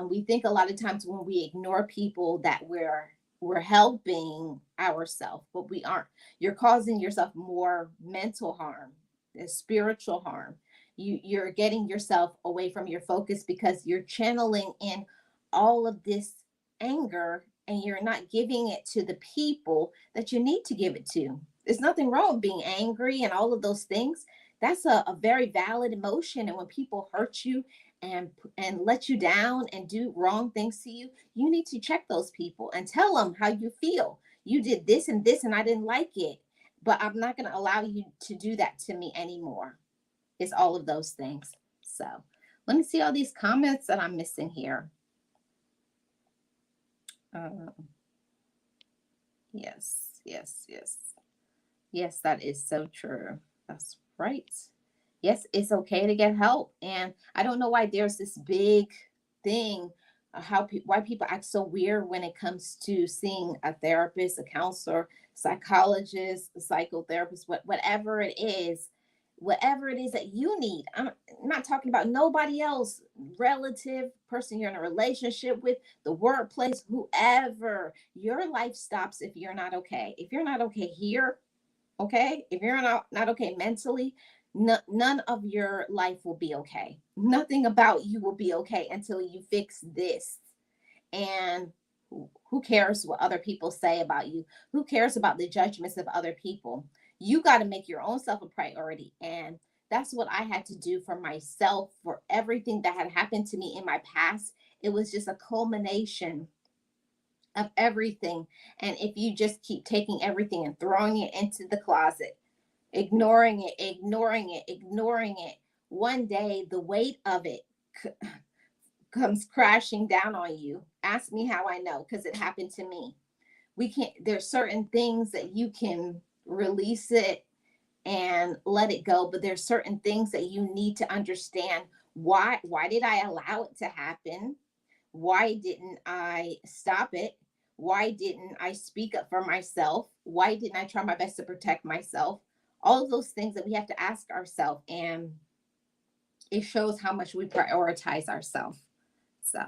We think a lot of times when we ignore people that we're helping ourselves, but we aren't. You're causing yourself more mental harm, spiritual harm. You're getting yourself away from your focus because you're channeling in all of this anger, and you're not giving it to the people that you need to give it to. There's nothing wrong with being angry and all of those things. That's a very valid emotion. And when people hurt you and let you down and do wrong things to you, you need to check those people and tell them how you feel. You did this and I didn't like it, but I'm not going to allow you to do that to me anymore. It's all of those things. So let me see all these comments that I'm missing here. uh, yes, yes, yes. Yes, that is so true. That's right. Yes, it's okay to get help. And I don't know why there's this big thing, why people act so weird when it comes to seeing a therapist, a counselor, psychologist, a psychotherapist, whatever it is that you need. I'm not talking about nobody else, relative, person you're in a relationship with, the workplace, whoever. Your life stops if you're not okay. If you're not okay here, okay, if you're not okay mentally, none of your life will be okay. Nothing about you will be okay until you fix this. And who cares what other people say about you? Who cares about the judgments of other people? You got to make your own self a priority. And that's what I had to do for myself. For everything that had happened to me in my past, it was just a culmination of everything. And if you just keep taking everything and throwing it into the closet, ignoring it, ignoring it, ignoring it, one day the weight of it comes crashing down on you. Ask me how I know, because it happened to me. We can't, there's certain things that you can release it and let it go, but there's certain things that you need to understand. Why did I allow it to happen? Why didn't I stop it? Why didn't I speak up for myself? Why didn't I try my best to protect myself? All of those things that we have to ask ourselves, and it shows how much we prioritize ourselves. So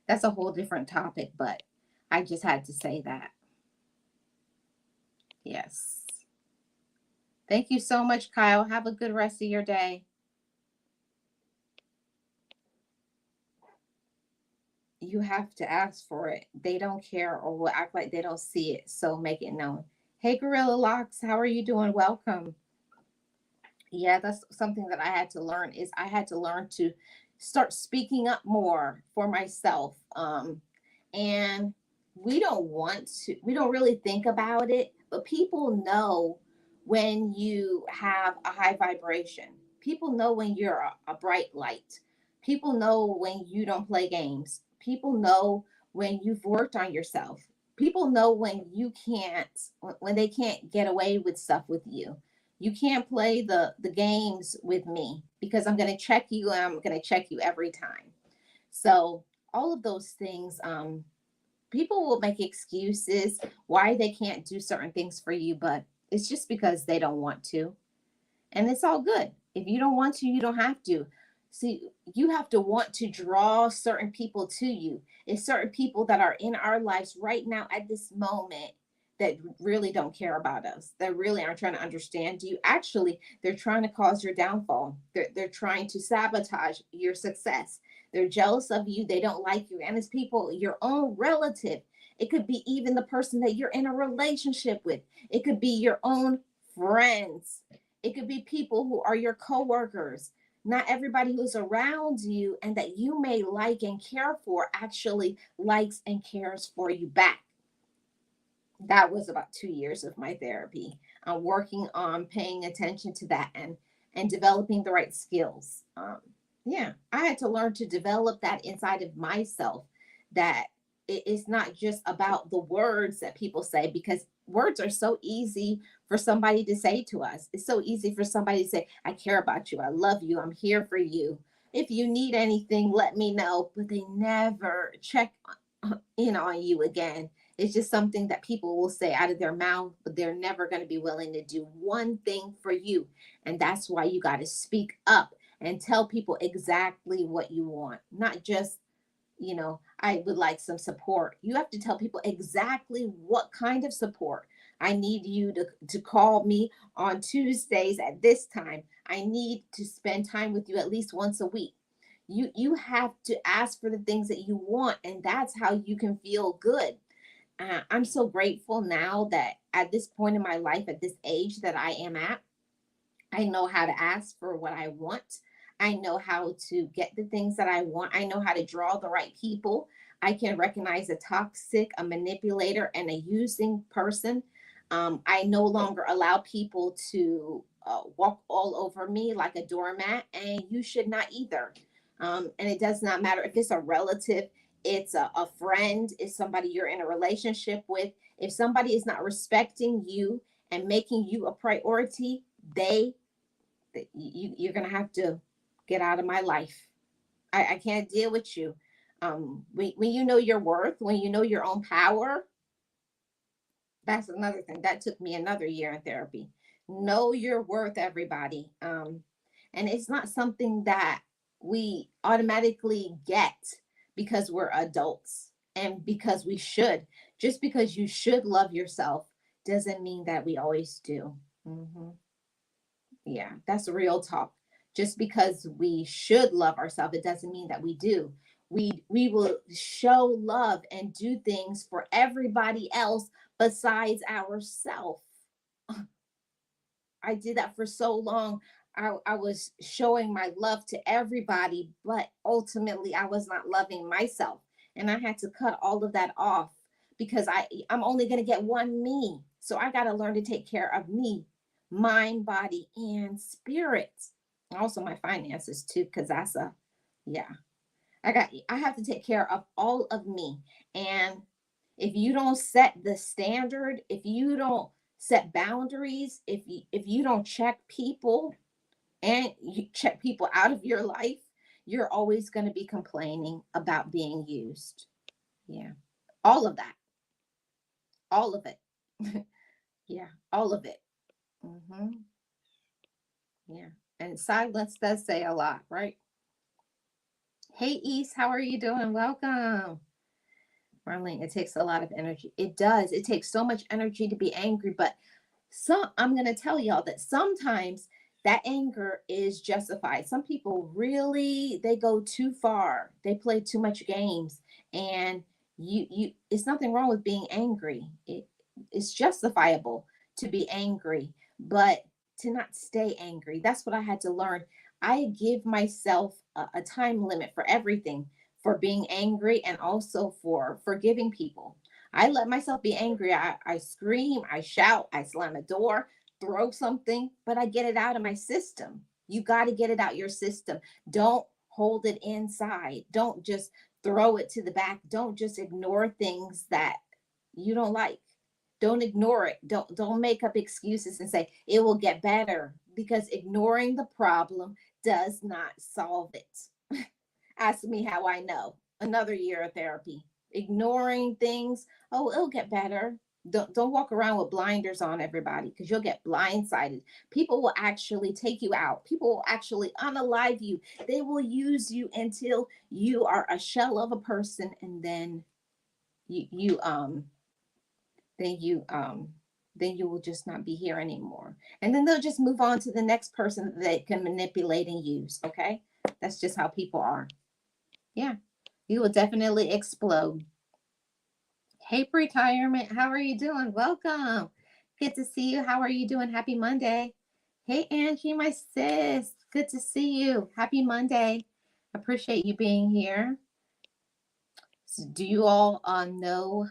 that's a whole different topic, but I just had to say that. Yes. Thank you so much, Kyle. Have a good rest of your day. You have to ask for it. They don't care or will act like they don't see it. So make it known. Hey, Gorilla Locks, how are you doing? Welcome. Yeah, that's something that I had to learn is I had to learn to start speaking up more for myself. And we don't really think about it, but people know when you have a high vibration. People know when you're a bright light. People know when you don't play games. People know when you've worked on yourself. People know when you can't, when they can't get away with stuff with you. You can't play the games with me because I'm going to check you and I'm going to check you every time. So all of those things, people will make excuses why they can't do certain things for you, but it's just because they don't want to. And it's all good. If you don't want to, you don't have to. See, you have to want to draw certain people to you. It's certain people that are in our lives right now at this moment that really don't care about us, that really aren't trying to understand you. Actually, they're trying to cause your downfall. They're trying to sabotage your success. They're jealous of you. They don't like you. And it's people, your own relative. It could be even the person that you're in a relationship with. It could be your own friends. It could be people who are your coworkers. Not everybody who's around you and that you may like and care for actually likes and cares for you back. That was about 2 years of my therapy. I'm working on paying attention to that and developing the right skills. Yeah, I had to learn to develop that inside of myself. That it is not just about the words that people say, because words are so easy for somebody to say to us. It's so easy for somebody to say, "I care about you. I love you. I'm here for you. If you need anything, let me know." But they never check in on you again. It's just something that people will say out of their mouth, but they're never going to be willing to do one thing for you. And that's why you got to speak up and tell people exactly what you want, not just, I would like some support. You have to tell people exactly what kind of support. I need you to call me on Tuesdays at this time. I need to spend time with you at least once a week. You have to ask for the things that you want, and that's how you can feel good. I'm so grateful now that at this point in my life, at this age that I am at, I know how to ask for what I want. I know how to get the things that I want. I know how to draw the right people. I can recognize a toxic, a manipulator, and a using person. I no longer allow people to walk all over me like a doormat, and you should not either. And it does not matter if it's a relative, it's a friend, it's somebody you're in a relationship with. If somebody is not respecting you and making you a priority, they you're gonna have to get out of my life. I can't deal with you. When you know your worth, when you know your own power, that's another thing. That took me another year in therapy. Know your worth, everybody. And it's not something that we automatically get because we're adults and because we should. Just because you should love yourself doesn't mean that we always do. Mm-hmm. Yeah, that's real talk. Just because we should love ourselves, it doesn't mean that we do. We will show love and do things for everybody else besides ourselves. I did that for so long. I was showing my love to everybody, but ultimately I was not loving myself. And I had to cut all of that off because I'm only going to get one me. So I got to learn to take care of me, mind, body, and spirit. Also my finances too, because yeah, I have to take care of all of me. And if you don't set the standard, if you don't set boundaries, if you don't check people and you check people out of your life, you're always going to be complaining about being used. Yeah. All of that. All of it. Yeah, all of it. Hmm. Yeah. And silence does say a lot, right? Hey East, how are you doing? Welcome. Marlene, it takes a lot of energy. It does. It takes so much energy to be angry, but I'm going to tell y'all that sometimes that anger is justified. Some people really, they go too far. They play too much games, and it's nothing wrong with being angry. It's justifiable to be angry, but to not stay angry. That's what I had to learn. I give myself a time limit for everything, for being angry and also for forgiving people. I let myself be angry. I scream, I shout, I slam a door, throw something, but I get it out of my system. You got to get it out your system. Don't hold it inside. Don't just throw it to the back. Don't just ignore things that you don't like. Don't ignore it. Don't make up excuses and say it will get better, because ignoring the problem does not solve it. Ask me how I know. Another year of therapy. Ignoring things, oh, it'll get better. Don't walk around with blinders on, everybody, because you'll get blindsided. People will actually take you out. People will actually unalive you. They will use you until you are a shell of a person, and you you um then you um then you will just not be here anymore. And then they'll just move on to the next person that they can manipulate and use. Okay, that's just how people are. Yeah, you will definitely explode. Hey, retirement, how are you doing? Welcome. Good to see you. How are you doing? Happy Monday. Hey, Angie, my sis. Good to see you. Happy Monday. Appreciate you being here. So do you all know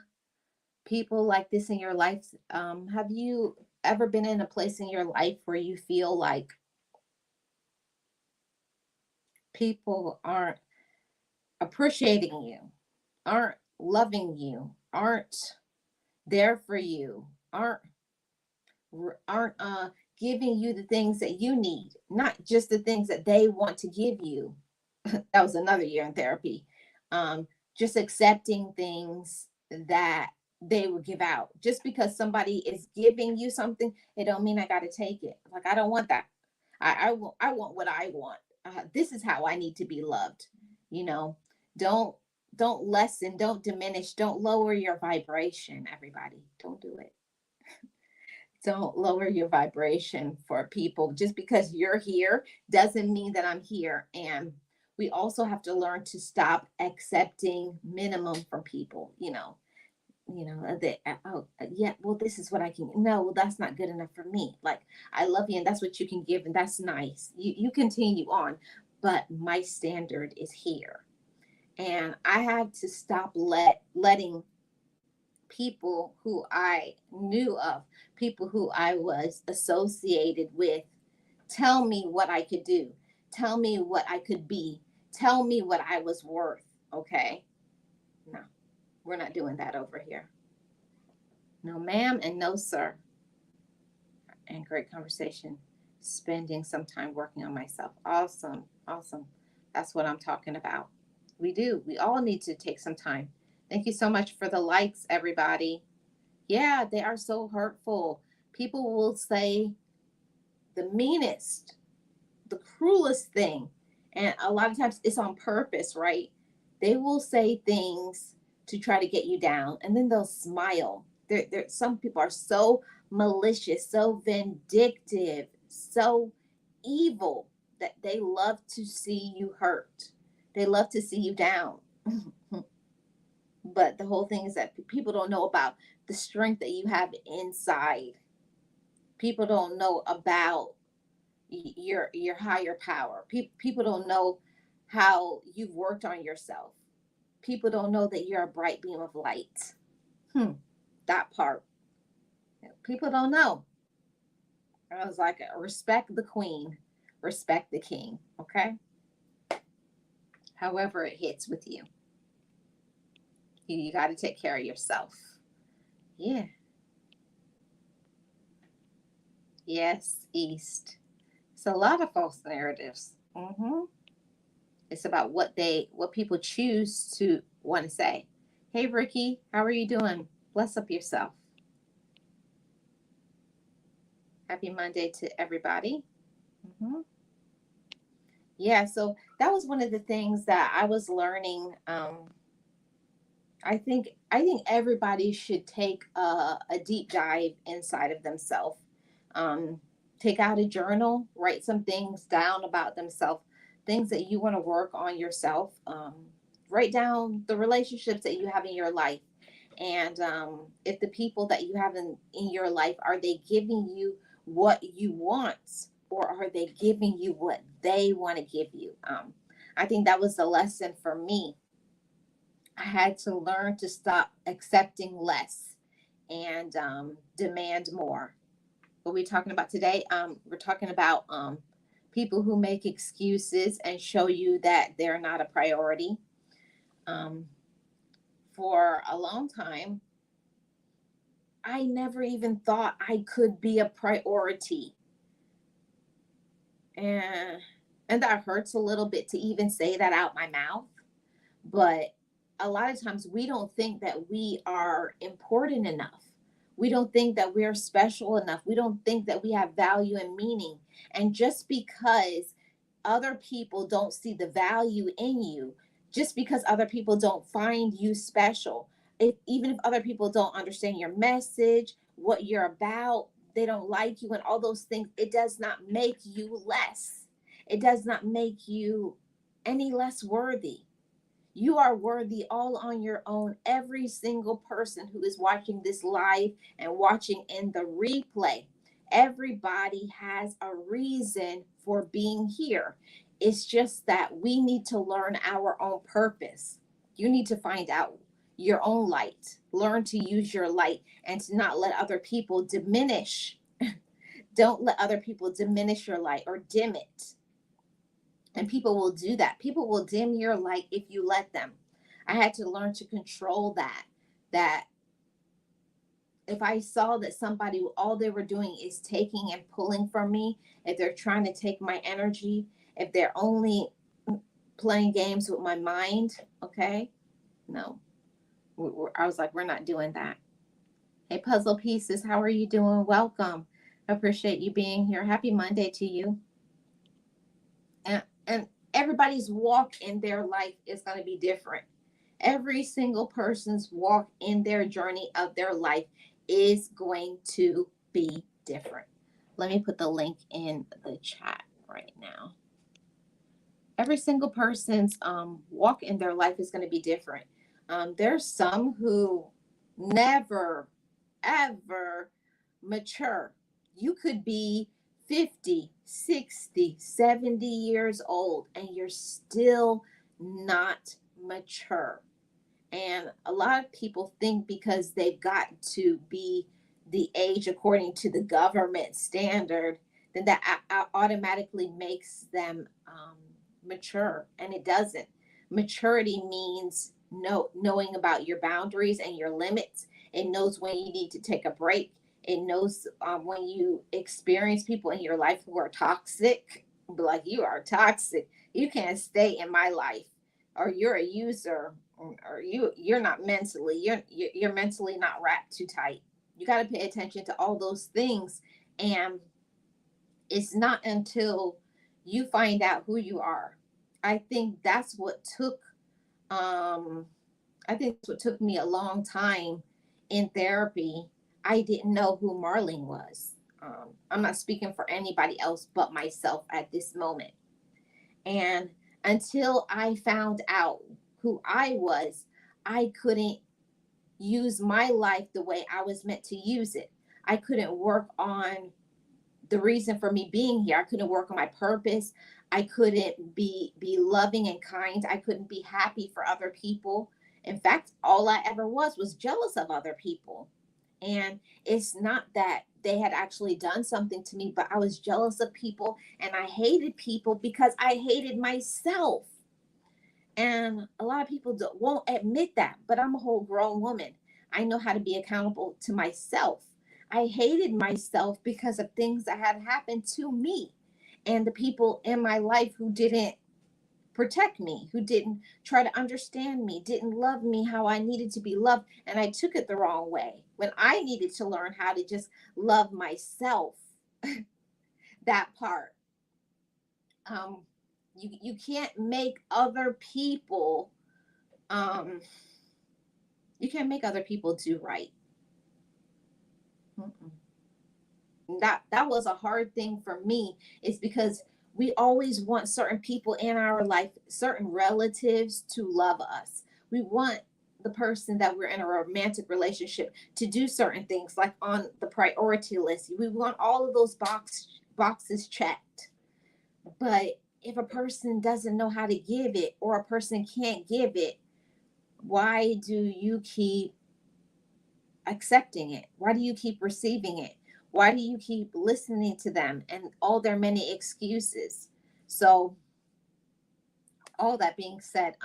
people like this in your life? Have you ever been in a place in your life where you feel like people aren't appreciating you, aren't loving you, aren't there for you, aren't giving you the things that you need, not just the things that they want to give you? That was another year in therapy. Just accepting things that they would give out. Just because somebody is giving you something, it don't mean I got to take it. Like, I don't want that. I want what I want. This is how I need to be loved. You know, don't don't lessen, don't diminish, don't lower your vibration. Everybody, don't do it. Don't lower your vibration for people. Just because you're here doesn't mean that I'm here. And we also have to learn to stop accepting minimum from people. That, oh, yeah, well, this is what I can. No, well, that's not good enough for me. Like, I love you, and that's what you can give, and that's nice. You continue on, but my standard is here. And I have to stop letting people who I knew of, people who I was associated with, tell me what I could do, tell me what I could be, tell me what I was worth. Okay? No, we're not doing that over here. No, ma'am, and no, sir. And great conversation. Spending some time working on myself. Awesome. Awesome. That's what I'm talking about. We do. We all need to take some time. Thank you so much for the likes, everybody. Yeah, they are so hurtful. People will say the meanest, the cruelest thing. And a lot of times it's on purpose, right? They will say things to try to get you down, and then they'll smile. Some people are so malicious, so vindictive, so evil that they love to see you hurt. They love to see you down. But the whole thing is that people don't know about the strength that you have inside. People don't know about your higher power. People don't know how you've worked on yourself. People don't know that you're a bright beam of light. That part. People don't know. I was like, respect the queen, respect the king. Okay. However it hits with you, you got to take care of yourself. Yeah. Yes, East. It's a lot of false narratives. It's about what people choose to want to say. Hey, Ricky, how are you doing? Bless up yourself. Happy Monday to everybody. Yeah, so that was one of the things that I was learning I think everybody should take a deep dive inside of themselves. Um, Take out a journal, write some things down about themselves, things that you want to work on yourself. Write down the relationships that you have in your life, and if the people that you have in your life, are they giving you what you want, or are they giving you what they want to give you? I think that was the lesson for me. I had to learn to stop accepting less and demand more. What are we talking about today? We're talking about people who make excuses and show you that they're not a priority. Um, for a long time, I never even thought I could be a priority. And, and that hurts a little bit to even say that out my mouth. But a lot of times we don't think that we are important enough. We don't think that we're special enough. We don't think that we have value and meaning. And just because other people don't see the value in you, just because other people don't find you special, even if other people don't understand your message, what you're about, they don't like you, and all those things, it does not make you less. It does not make you any less worthy. You are worthy all on your own. Every single person who is watching this live and watching in the replay, everybody has a reason for being here. It's just that we need to learn our own purpose. You need to find out your own light, learn to use your light, and to not let other people diminish. Don't let other people diminish your light or dim it. And people will do that. People will dim your light if you let them. I had to learn to control that. That if I saw that somebody, all they were doing is taking and pulling from me, if they're trying to take my energy, if they're only playing games with my mind, okay, no. I was like, we're not doing that. Hey, Puzzle Pieces, how are you doing? Welcome. I appreciate you being here. Happy Monday to you. And everybody's walk in their life is going to be different. Every single person's walk in their journey of their life is going to be different. Let me put the link in the chat right now. Every single person's walk in their life is going to be different. There's some who never, ever mature. You could be 50, 60, 70 years old, and you're still not mature. And a lot of people think because they've got to be the age according to the government standard, then that automatically makes them mature. And it doesn't. Maturity means knowing about your boundaries and your limits. It knows when you need to take a break. It knows when you experience people in your life who are toxic, like you are toxic. You can't stay in my life, or you're a user, or you're not mentally, you're mentally not wrapped too tight. You got to pay attention to all those things. And it's not until you find out who you are. I think that's what took um I think that's what took me a long time in therapy. I didn't know who Marlene was. I'm not speaking for anybody else but myself at this moment. And until I found out who I was, I couldn't use my life the way I was meant to use it. I couldn't work on the reason for me being here. I couldn't work on my purpose. I couldn't be loving and kind. I couldn't be happy for other people. In fact, all I ever was jealous of other people. And it's not that they had actually done something to me, but I was jealous of people, and I hated people because I hated myself. And a lot of people won't admit that, but I'm a whole grown woman. I know how to be accountable to myself. I hated myself because of things that had happened to me and the people in my life who didn't protect me, who didn't try to understand me, didn't love me how I needed to be loved. And I took it the wrong way when I needed to learn how to just love myself. That part. Um, you can't make other people um, You can't make other people do right. Mm-mm. That was a hard thing for me. It's because we always want certain people in our life, certain relatives, to love us. We want the person that we're in a romantic relationship to do certain things, like on the priority list. We want all of those boxes checked. But if a person doesn't know how to give it, or a person can't give it, why do you keep accepting it? Why do you keep receiving it? Why do you keep listening to them and all their many excuses? So, all that being said,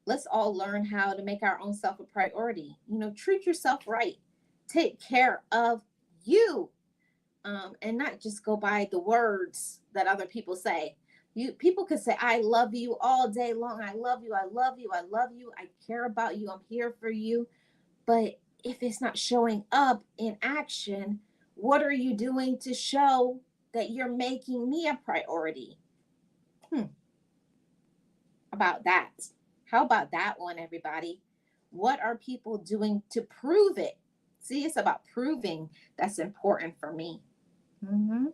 let's all learn how to make our own self a priority. Treat yourself right. Take care of you, and not just go by the words that other people say. People could say, "I love you" all day long. I love you. I love you. I love you. I care about you. I'm here for you. But if it's not showing up in action, what are you doing to show that you're making me a priority? Hmm, about that. How about that one, everybody? What are people doing to prove it? See, it's about proving that's important for me. Mm-hmm.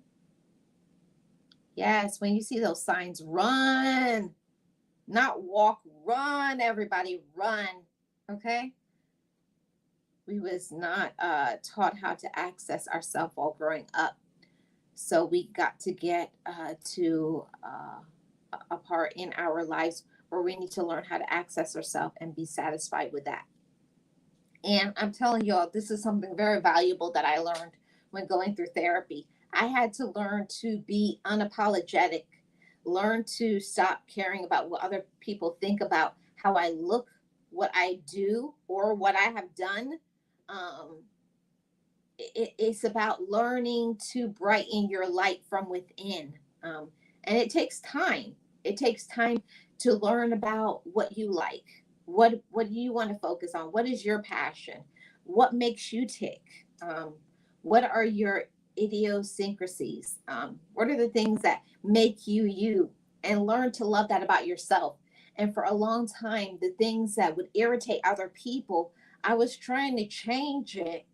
Yes, when you see those signs, run, not walk, run, everybody, run. Okay? We was not taught how to access ourselves while growing up. So we got to get to a part in our lives where we need to learn how to access ourselves and be satisfied with that. And I'm telling y'all, this is something very valuable that I learned when going through therapy. I had to learn to be unapologetic, learn to stop caring about what other people think about how I look, what I do, or what I have done. Um, it's about learning to brighten your light from within. And it takes time. It takes time to learn about what you like. What do you want to focus on? What is your passion? What makes you tick? What are your idiosyncrasies? What are the things that make you you? And learn to love that about yourself. And for a long time, the things that would irritate other people, I was trying to change it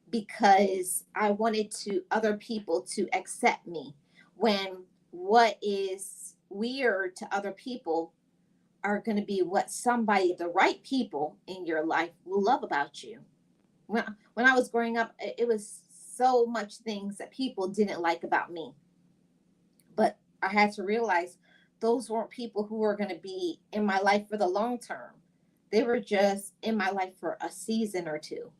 because I wanted to other people to accept me, when what is weird to other people are going to be what somebody, the right people in your life, will love about you. When I was growing up, it was so much things that people didn't like about me, but I had to realize those weren't people who were going to be in my life for the long term. They were just in my life for a season or two.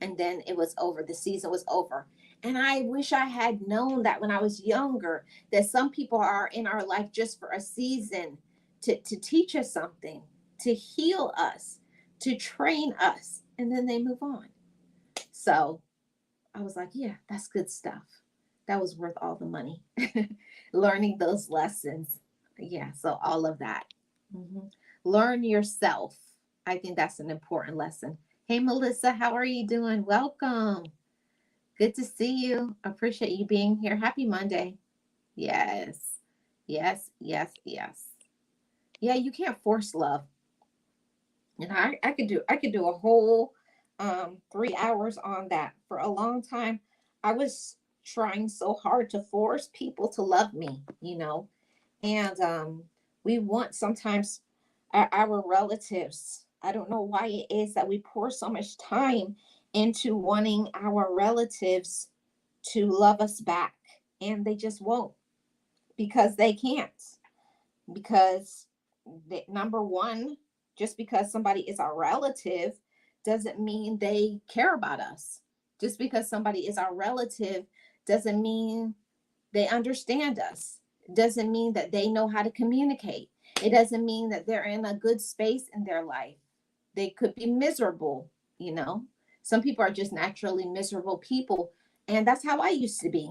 And then it was over. The season was over. And I wish I had known that when I was younger, that some people are in our life just for a season, to teach us something, to heal us, to train us, and then they move on. So I was like, yeah, that's good stuff. That was worth all the money. Learning those lessons. Yeah, so all of that. Mhm. Learn yourself. I think that's an important lesson. Hey, Melissa, how are you doing? Welcome. Good to see you. Appreciate you being here. Happy Monday. Yes, yes, yes, yes. Yeah, you can't force love. And I could do a whole 3 hours on that. For a long time, I was trying so hard to force people to love me. And we want sometimes our relatives. I don't know why it is that we pour so much time into wanting our relatives to love us back, and they just won't, because they can't. Because number one, just because somebody is our relative doesn't mean they care about us. Just because somebody is our relative doesn't mean they understand us. It doesn't mean that they know how to communicate. It doesn't mean that they're in a good space in their life. They could be miserable, you know. Some people are just naturally miserable people, and that's how I used to be.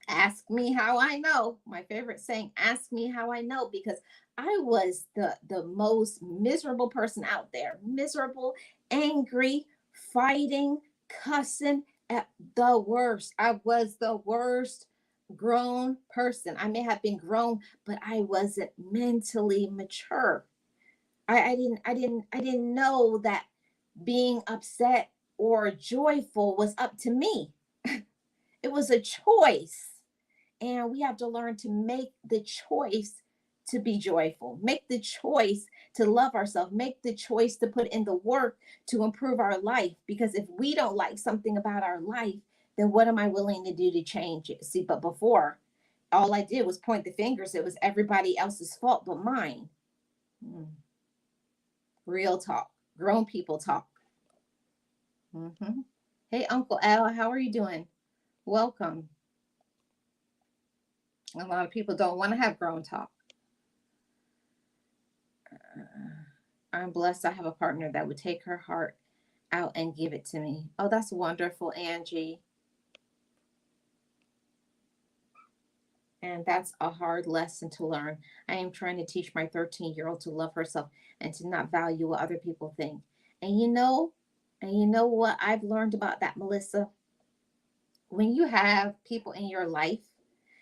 Ask me how I know. My favorite saying, ask me how I know, because I was the most miserable person out there. Miserable, angry, fighting, cussing, at the worst. I was the worst grown person. I may have been grown, but I wasn't mentally mature. I didn't know that being upset or joyful was up to me. It was a choice. And we have to learn to make the choice to be joyful, make the choice to love ourselves, make the choice to put in the work to improve our life. Because if we don't like something about our life, then what am I willing to do to change it? See, but before, all I did was point the fingers. It was everybody else's fault but mine. Mm. Real talk, grown people talk. Mm-hmm. Hey, Uncle Al, how are you doing? Welcome. A lot of people don't want to have grown talk. I'm blessed I have a partner that would take her heart out and give it to me. Oh, that's wonderful, Angie. And that's a hard lesson to learn. I am trying to teach my 13-year-old to love herself and to not value what other people think. And you know what I've learned about that, Melissa? When you have people in your life,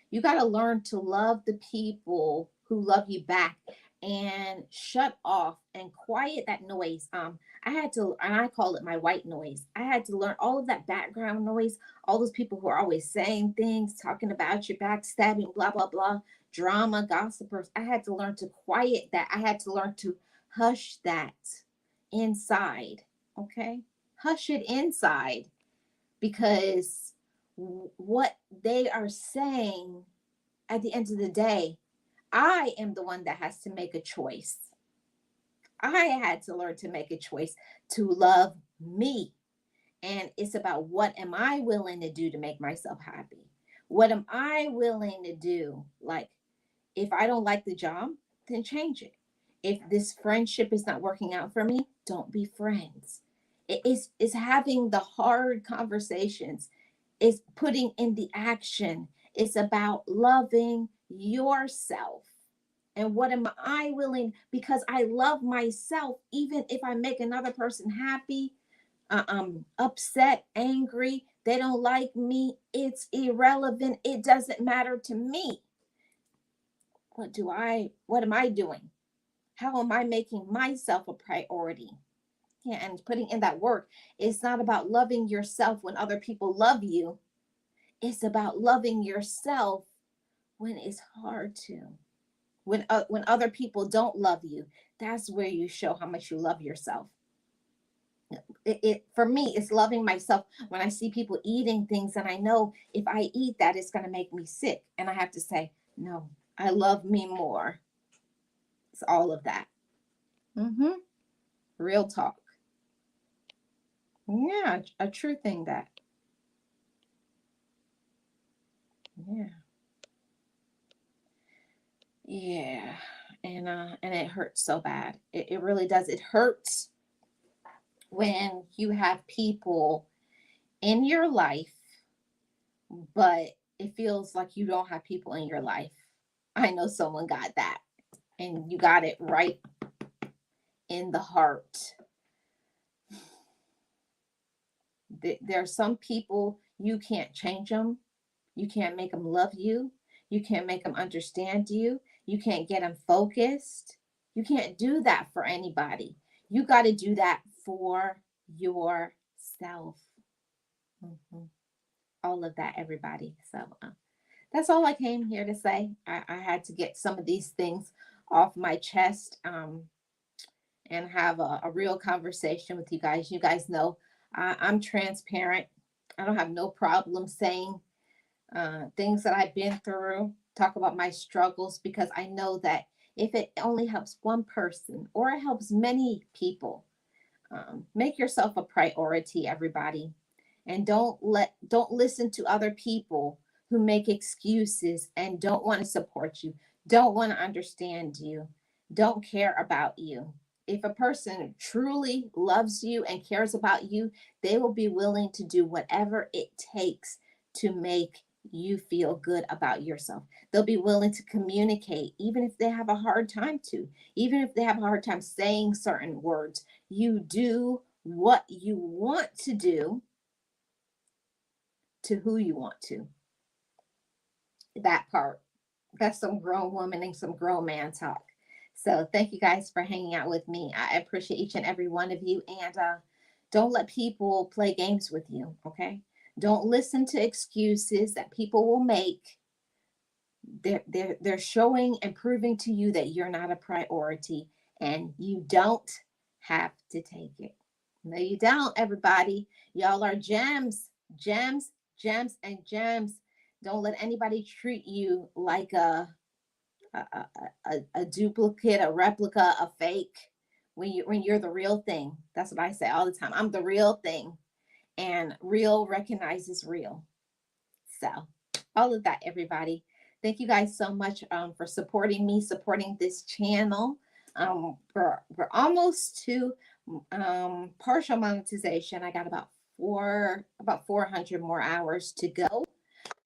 you got to learn to love the people who love you back and shut off and quiet that noise. I had to, and I call it my white noise. I had to learn all of that background noise, all those people who are always saying things, talking about you, backstabbing, blah, blah, blah, drama, gossipers. I had to learn to quiet that. I had to learn to hush that inside. Okay. Hush it inside, because what they are saying at the end of the day, I am the one that has to make a choice. I had to learn to make a choice to love me. And it's about, what am I willing to do to make myself happy? What am I willing to do? Like, if I don't like the job, then change it. If this friendship is not working out for me, don't be friends. It's having the hard conversations. It's putting in the action. It's about loving yourself. And what am I willing, because I love myself, even if I make another person happy, upset, angry, they don't like me, it's irrelevant. It doesn't matter to me. What am I doing? How am I making myself a priority? Yeah, and putting in that work. It's not about loving yourself when other people love you. It's about loving yourself when it's hard to. When other people don't love you, that's where you show how much you love yourself. It for me, it's loving myself when I see people eating things and I know if I eat that, it's going to make me sick, and I have to say no. I love me more. It's all of that. Mm-hmm. Real talk. Yeah, a true thing. That. Yeah. Yeah. And it hurts so bad. It really does. It hurts when you have people in your life, but it feels like you don't have people in your life. I know someone got that, and you got it right in the heart. There are some people, you can't change them. You can't make them love you. You can't make them understand you. You can't get them focused. You can't do that for anybody. You got to do that for yourself. Mm-hmm. All of that, everybody. So that's all I came here to say. I had to get some of these things off my chest, and have a real conversation with you guys. You guys know I'm transparent. I don't have no problem saying things that I've been through, talk about my struggles, because I know that if it only helps one person or it helps many people, make yourself a priority, everybody. And don't listen to other people who make excuses and don't want to support you, don't want to understand you, don't care about you. If a person truly loves you and cares about you, they will be willing to do whatever it takes to make you feel good about yourself. They'll be willing to communicate, even if they have a hard time to, even if they have a hard time saying certain words. You do what you want to do to who you want to. That part. That's some grown woman and some grown man talk. So thank you guys for hanging out with me. I appreciate each and every one of you. And Don't let people play games with you, okay? Don't listen to excuses that people will make. They're showing and proving to you that you're not a priority, and you don't have to take it. No, you don't, everybody. Y'all are gems, gems, gems, and gems. Don't let anybody treat you like a duplicate, a replica, a fake. When you're the real thing. That's what I say all the time. I'm the real thing, and real recognizes real. So, all of that, everybody. Thank you guys so much for supporting me, supporting this channel. We're almost to partial monetization. I got about 400 more hours to go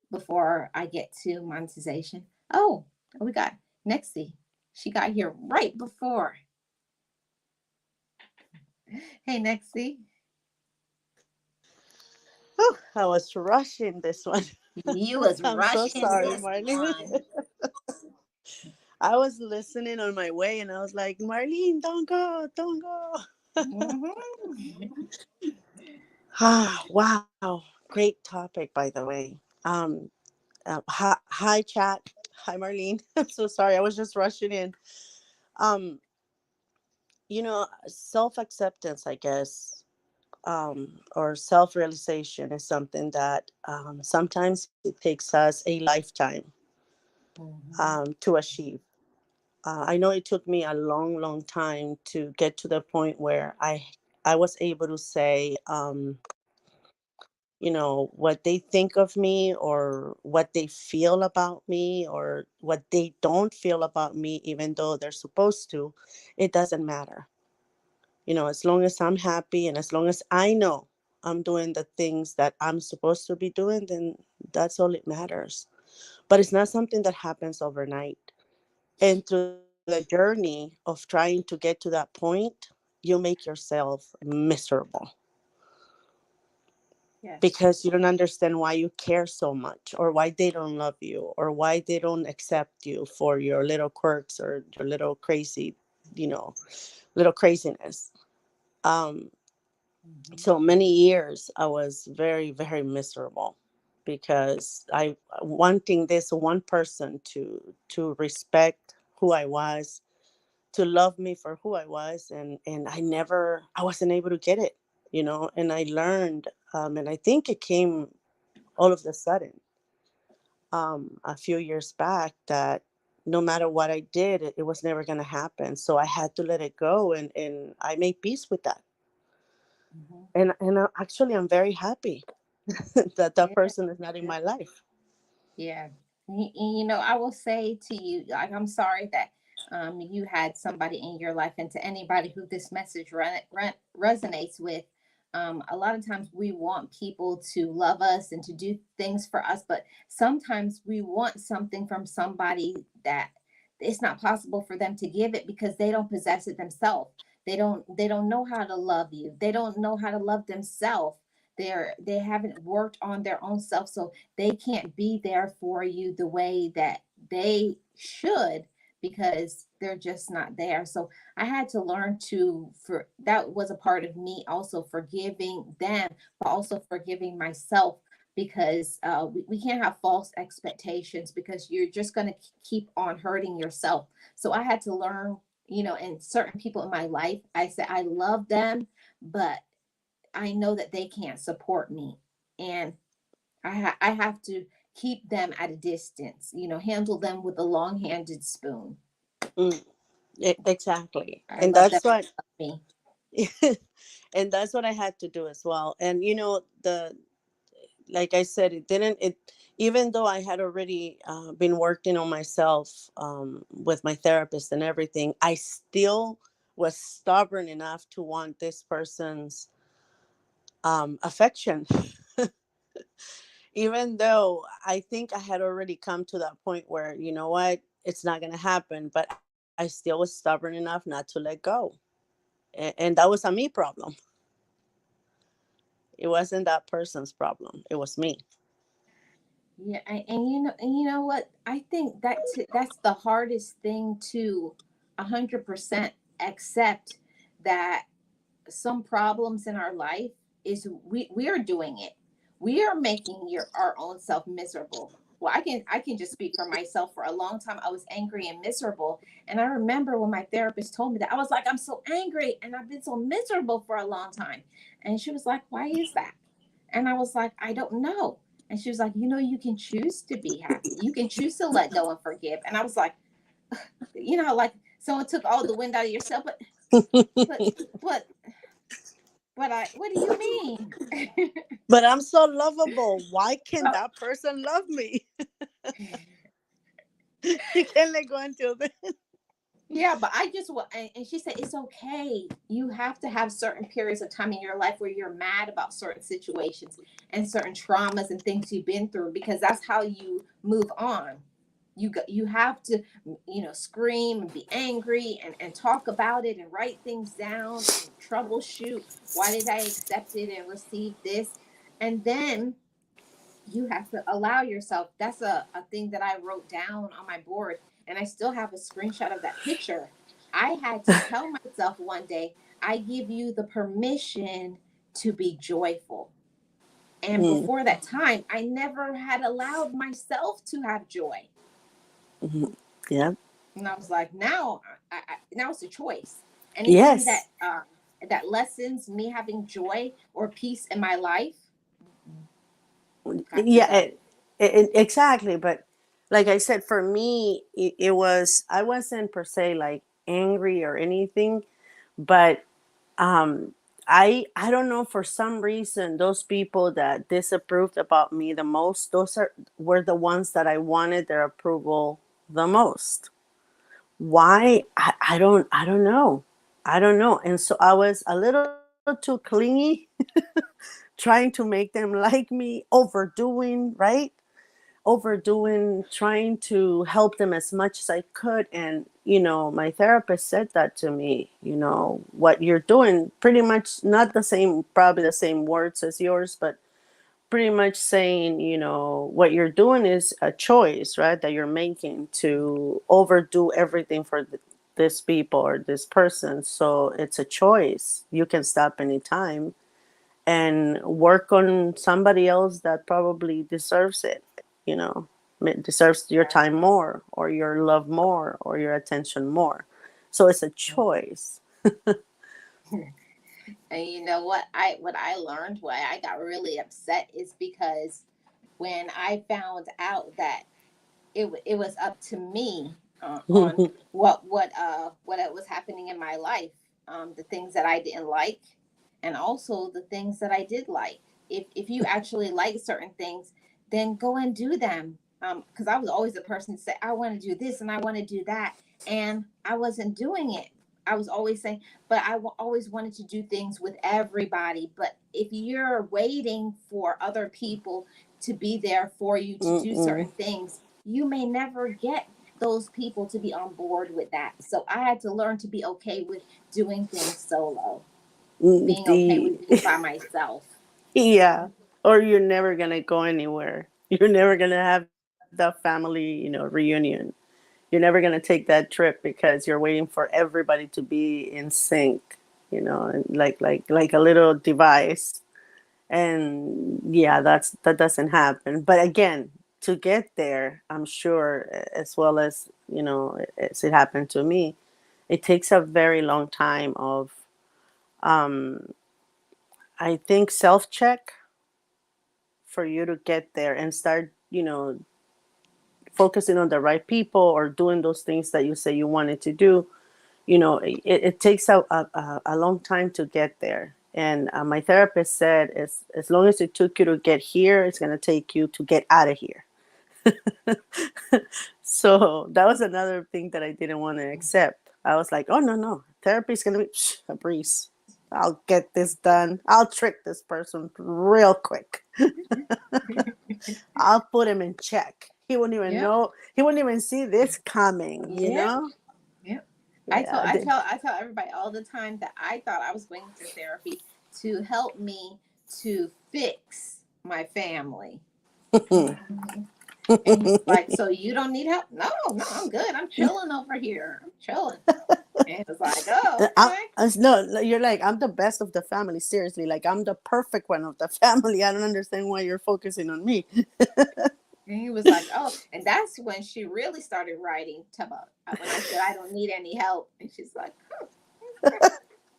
before I get to monetization. Oh, we got Nexie. She got here right before. Hey, Nexie. Oh, I was rushing this one. You was I'm so rushing sorry, this Marlene. one. I was listening on my way and I was like, Marlene, don't go, don't go. Mm-hmm. Ah, wow. Great topic, by the way. Hi, chat. Hi, Marlene. I'm so sorry. I was just rushing in. Um, self acceptance, I guess, or self realization is something that sometimes it takes us a lifetime Mm-hmm. to achieve. I know it took me a long, long time to get to the point where I was able to say, what they think of me or what they feel about me or what they don't feel about me, even though they're supposed to. It doesn't matter. As long as I'm happy and as long as I know I'm doing the things that I'm supposed to be doing, then that's all it matters. But it's not something that happens overnight. And through the journey of trying to get to that point, you make yourself miserable Yes. because you don't understand why you care so much or why they don't love you or why they don't accept you for your little quirks or your little crazy, you know, little craziness. Um, Mm-hmm. so many years I was very, very miserable because I wanting this one person to respect who I was, to love me for who I was, and I wasn't able to get it, and I learned, and I think it came all of a sudden, a few years back, that no matter what I did, it was never going to happen. So I had to let it go, and I made peace with that. Mm-hmm. Actually, I'm very happy that that Yeah. person is not in my life. Yeah. I will say to you, like, I'm sorry that you had somebody in your life, and to anybody who this message resonates with. A lot of times we want people to love us and to do things for us, but sometimes we want something from somebody that it's not possible for them to give it because they don't possess it themselves. They don't know how to love you. They don't know how to love themselves. They haven't worked on their own self, so they can't be there for you the way that they should, because they're just not there. So I had to learn to, for that was a part of me also forgiving them, but also forgiving myself, because we can't have false expectations, because you're just going to keep on hurting yourself. So I had to learn, and certain people in my life, I said I love them, but I know that they can't support me, and I have to keep them at a distance, handle them with a long-handed spoon. Mm, exactly. I And let them that's what love me. and that's what I had to do as well. And the like I said, it didn't it even though I had already been working on myself, with my therapist and everything, I still was stubborn enough to want this person's affection. Even though I think I had already come to that point where, you know what, it's not going to happen, but I still was stubborn enough not to let go. And that was a me problem. It wasn't that person's problem, it was me. Yeah, and you know what? I think that's the hardest thing to 100% accept, that some problems in our life is we are doing it. We are making our own self miserable. Well, I can just speak for myself. For a long time I was angry and miserable, and I remember when my therapist told me that, I was like, I'm so angry and I've been so miserable for a long time. And she was like, why is that? And I was like, I don't know. And she was like, you can choose to be happy, you can choose to let go and forgive. And I was like, like someone took all the wind out of yourself. But but what do you mean? But I'm so lovable. Why can't Well, that person love me? You can't let go until then. yeah, but I just and she said it's okay. You have to have certain periods of time in your life where you're mad about certain situations and certain traumas and things you've been through, because that's how you move on. You have to, scream and be angry and talk about it and write things down and troubleshoot. Why did I accept it and receive this? And then you have to allow yourself. That's a thing that I wrote down on my board, and I still have a screenshot of that picture. I had to tell myself one day, I give you the permission to be joyful. And Mm, before that time, I never had allowed myself to have joy. mhm. Yeah. And I was like, now it's a choice. Anything Yes. that lessens me having joy or peace in my life got to Yeah. go. Exactly. But like I said, for me, it was, I wasn't per se like angry or anything, but um I don't know, for some reason those people that disapproved about me the most, those are were the ones that I wanted their approval the most. Why? I don't know. I don't know. And so I was a little too clingy, trying to make them like me, overdoing, right? Overdoing, trying to help them as much as I could. And, my therapist said that to me, what you're doing, pretty much not the same, probably the same words as yours, but pretty much saying, what you're doing is a choice, right? That you're making to overdo everything for this people or this person. So it's a choice. You can stop anytime and work on somebody else that probably deserves it, you know, deserves your Right. time more or your love more or your attention more. So it's a choice. And you know what I learned, why I got really upset, is because when I found out that it was up to me, on what was happening in my life, the things that I didn't like, and also the things that I did like. If you actually like certain things, then go and do them. Because I was always the person to say, I want to do this and I want to do that, and I wasn't doing it. I was always saying, but always wanted to do things with everybody. But if you're waiting for other people to be there for you to do Mm-mm. certain things, you may never get those people to be on board with that. So I had to learn to be okay with doing things solo, being okay The with being by myself. yeah, or you're never gonna go anywhere. You're never gonna have that family, reunion. You're never gonna take that trip because you're waiting for everybody to be in sync, and like a little device. And yeah, that doesn't happen. But again, to get there, I'm sure, as well as as it happened to me, it takes a very long time of, um, I think, self check for you to get there and start, focusing on the right people or doing those things that you say you wanted to do. It takes a long time to get there. And my therapist said, as long as it took you to get here, it's going to take you to get out of here. So that was another thing that I didn't want to accept. I was like, oh, no, no. Therapy is going to be a breeze. I'll get this done. I'll trick this person real quick. I'll put him in check. He wouldn't even Yep. know. He wouldn't even see this coming, you Yep. know? Yep. I tell Yeah. I tell I tell everybody all the time that I thought I was going to therapy to help me to fix my family. And he's like, so you don't need help? No, no, I'm good. I'm chilling over here. I'm chilling. And it was like, oh, okay. No, you're like, I'm the best of the family. Seriously, like I'm the perfect one of the family. I don't understand why you're focusing on me. And he was like, oh, and that's when she really started writing to about when I said I don't need any help. And she's like, oh, okay, okay,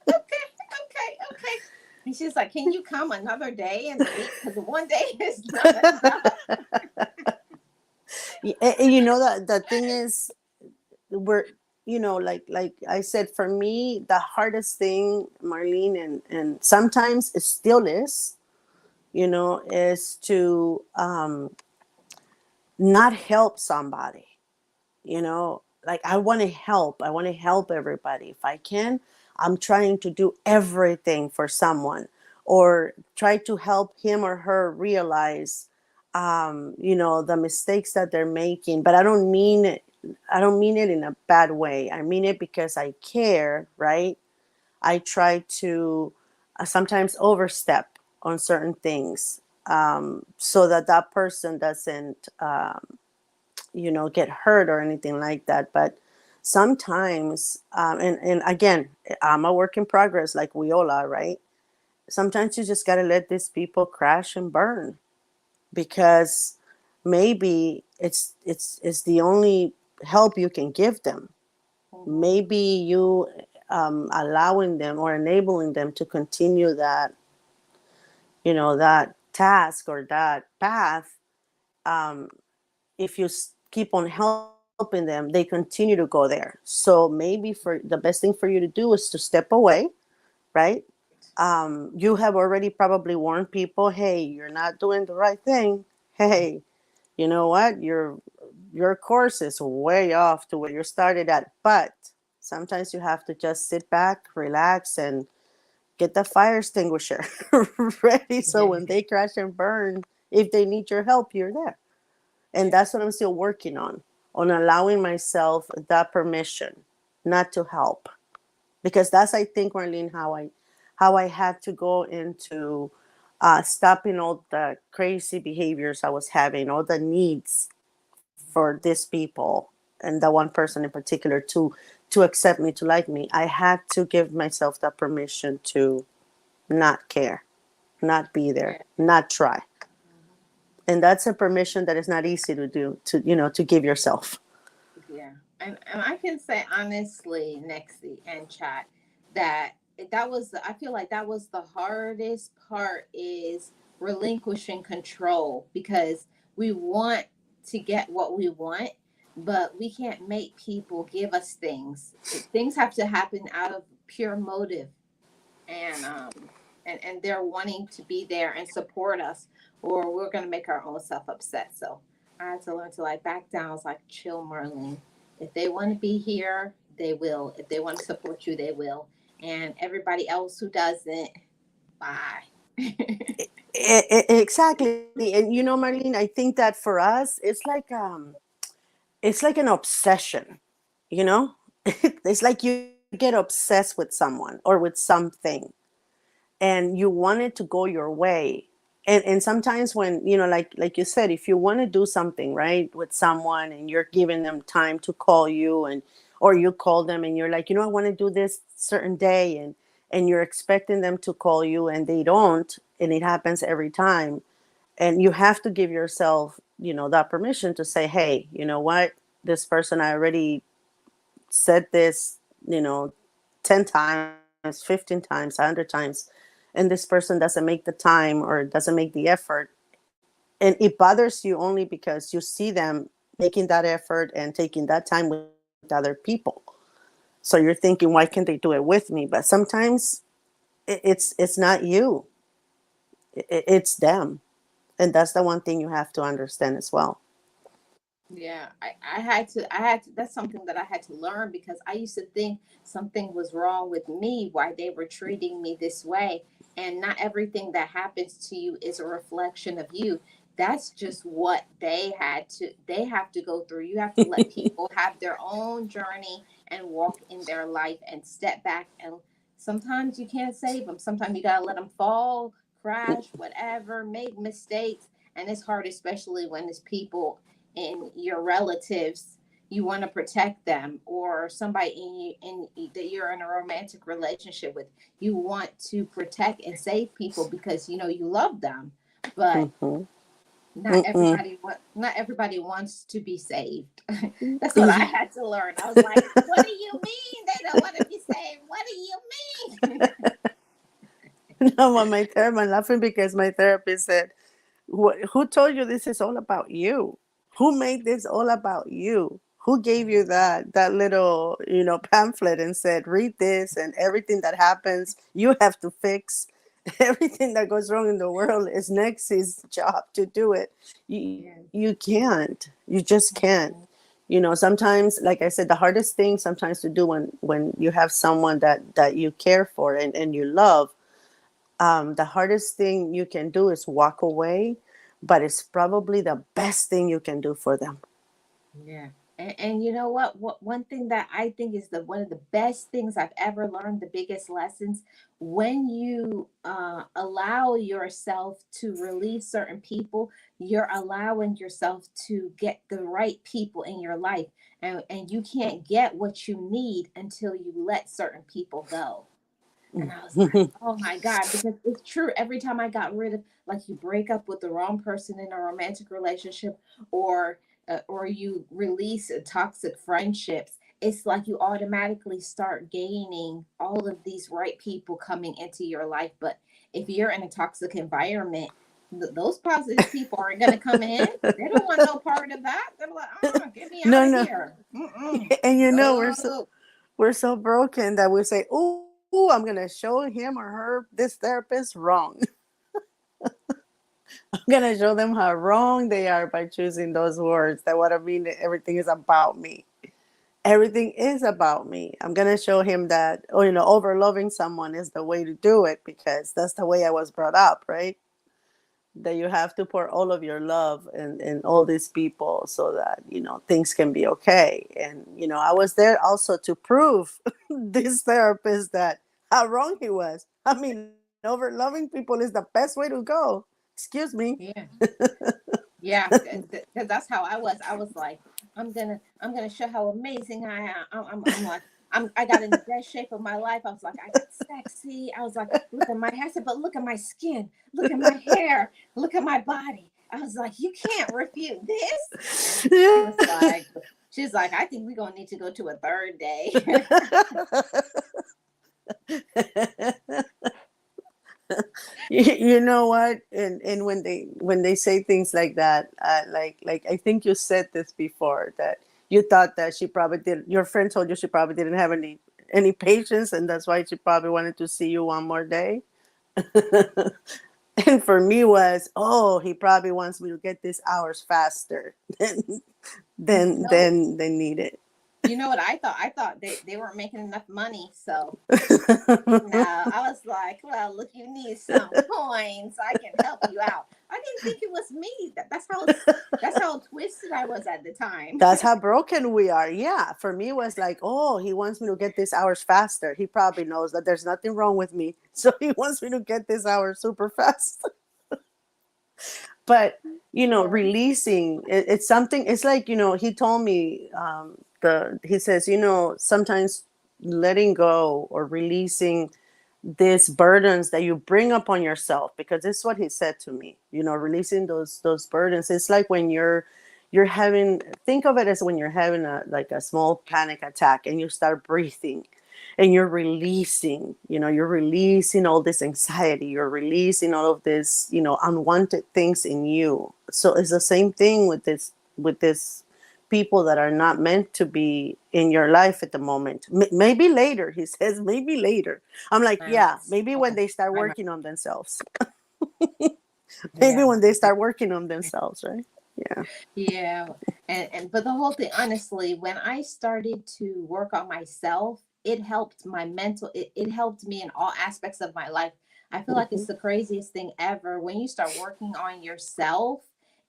okay, okay. And she's like, can you come another day in the week? Because one day is not enough. And you know that the thing is, we're, like I said, for me, the hardest thing, Marlene, and sometimes it still is, is to not help somebody. Like I want to help everybody if I can. I'm trying to do everything for someone, or try to help him or her realize the mistakes that they're making. But I don't mean it in a bad way. I mean it because I care, right? I try to sometimes overstep on certain things, so that that person doesn't get hurt or anything like that. But sometimes, and again, I'm a work in progress, like we all are, right? Sometimes you just got to let these people crash and burn, because maybe it's the only help you can give them. Mm-hmm. Maybe you allowing them or enabling them to continue that task or that path. um, if you keep on helping them, they continue to go there. So maybe for the best thing for you to do is to step away, right? You have already probably warned people, hey, you're not doing the right thing. Hey, you know what? Your course is way off to where you started at. But sometimes you have to just sit back, relax, and get the fire extinguisher ready, so when they crash and burn, if they need your help, you're there. And Yeah, that's what I'm still working on allowing myself that permission not to help. Because that's, I think, Marlene, how I had to go into stopping all the crazy behaviors I was having, all the needs for these people, and the one person in particular, to accept me, to like me. I had to give myself that permission to not care, not be there, yeah. not try. Mhm. And that's a permission that is not easy to do, to give yourself. Yeah, and I can say honestly, Nexie and chat, that that was I feel like that was the hardest part is relinquishing control because we want to get what we want, but we can't make people give us things. Things have to happen out of pure motive and they're wanting to be there and support us, or we're gonna make our own self upset. So I had to learn to like back down. I was like, chill, Marlene. If they want to be here, they will. If they want to support you, they will. And everybody else who doesn't, bye. Exactly. And Marlene, I think that for us, it's like an obsession, you know it's like you get obsessed with someone or with something, and you want it to go your way. And sometimes when, like you said, if you want to do something right with someone, and you're giving them time to call you, and or you call them and you're like, I want to do this certain day, and you're expecting them to call you, and they don't, and it happens every time. And you have to give yourself, that permission to say, hey, you know what, this person, I already said this, you know 10 times, 15 times, 100 times, and this person doesn't make the time or doesn't make the effort. And it bothers you only because you see them making that effort and taking that time with other people. So you're thinking, why can't they do it with me? But sometimes it's not you, it's them. And that's the one thing you have to understand as well. Yeah, I had to, that's something that I had to learn because I used to think something was wrong with me, why they were treating me this way. And not everything that happens to you is a reflection of you. That's just what they have to go through. You have to let people have their own journey and walk in their life and step back. And sometimes you can't save them. Sometimes you got to let them fall, crash, whatever, make mistakes. And it's hard, especially when it's people and your relatives, you want to protect them, or somebody that you're in a romantic relationship with, you want to protect and save people because you know you love them. But Mm-hmm. not everybody wants to be saved. That's what I Mm-mm. had to learn. I was like, what do you mean they don't want to be saved? What do you mean? No, I'm laughing because my therapist said, Who told you this is all about you? Who made this all about you? Who gave you that little, pamphlet and said, read this, and everything that happens, you have to fix. Everything that goes wrong in the world is Next's job to do it. You Yes. can't. You just can't. Sometimes, like I said, the hardest thing sometimes to do when you have someone that you care for and you love, the hardest thing you can do is walk away, but it's probably the best thing you can do for them. Yeah. And you know what? One thing that I think is the one of the best things I've ever learned, the biggest lessons, when you allow yourself to release certain people, you're allowing yourself to get the right people in your life. And you can't get what you need until you let certain people go. And I was like, oh my God, because it's true. Every time I got rid of, like, you break up with the wrong person in a romantic relationship, or you release toxic friendships, it's like you automatically start gaining all of these right people coming into your life. But if you're in a toxic environment, those positive people aren't going to come in. They don't want no part of that. They're like, get me out No, of no. here. Mm-mm. And No. we're so broken that we say, "Oh, I'm gonna show him or her this therapist wrong. I'm gonna show them how wrong they are by choosing those words. That what I mean. Everything is about me. Everything is about me. I'm gonna show him that, over loving someone is the way to do it because that's the way I was brought up, right? That you have to pour all of your love in all these people so that things can be okay. And I was there also to prove this therapist that how wrong he was. I mean, over loving people is the best way to go. Excuse me. Yeah. Yeah, because that's how I was. I was like, I'm gonna show how amazing I am. I'm like, I got in the best shape of my life. I was like, I got sexy. I was like, look at my hair. I said, but look at my skin. Look at my hair. Look at my body. I was like, you can't refute this. And she was like, I think we're gonna need to go to a third day. You know what? And when they say things like that, like I think you said this before, that you thought that she probably did. Your friend told you she probably didn't have any patience, and that's why she probably wanted to see you one more day. And for me was, oh, he probably wants me to get these hours faster than No, than they need it. you know what I thought? I thought they weren't making enough money, so no, I was like, well, look, you need some coins. I can help you out. I didn't think it was me. That's how twisted I was at the time. That's how broken we are. Yeah. For me, it was like, oh, he wants me to get these hours faster. He probably knows that there's nothing wrong with me. So he wants me to get this hours super fast. But, Yeah. releasing, it's something, it's like, he told me, he says, sometimes letting go or releasing these burdens that you bring upon yourself, because this is what he said to me, releasing those burdens. It's like when you're having, think of it as when you're having a small panic attack and you start breathing and you're releasing all this anxiety, you're releasing all of this unwanted things in you. So it's the same thing with this people that are not meant to be in your life at the moment. Maybe later, he says, maybe later. I'm like, yeah, maybe when Okay. they start I know. working on themselves. Maybe Yeah. when they start working on themselves, right? Yeah. Yeah. And but the whole thing, honestly, when I started to work on myself, it helped my mental, it helped me in all aspects of my life. I feel like Hmm. it's the craziest thing ever. When you start working on yourself,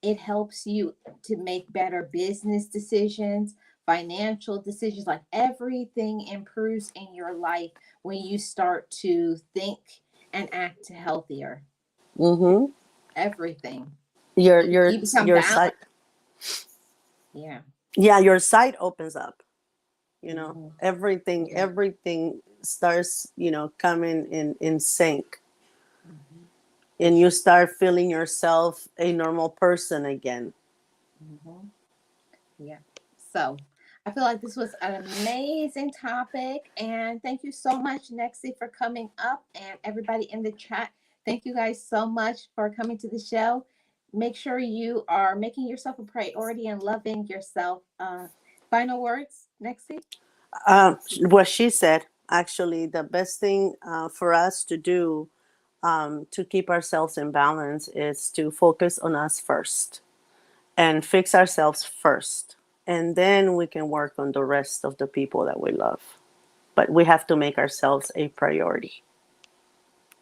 it helps you to make better business decisions, financial decisions, like everything improves in your life when you start to think and act healthier. Hmm. Everything. Your You your become your balanced. site. Yeah. Yeah, your sight opens up. You know, Hmm. Yeah. everything starts, coming in sync, Hmm. For and you sure. start feeling yourself a normal person again. Hmm. Yeah. So I feel like this was an amazing topic. And thank you so much, Nexi, for coming up. And everybody in the chat, thank you guys so much for coming to the show. Make sure you are making yourself a priority and loving yourself. Final words, Nexi? What she said, actually, the best thing for us to do, to keep ourselves in balance, is to focus on us first and fix ourselves first. And then we can work on the rest of the people that we love. But we have to make ourselves a priority.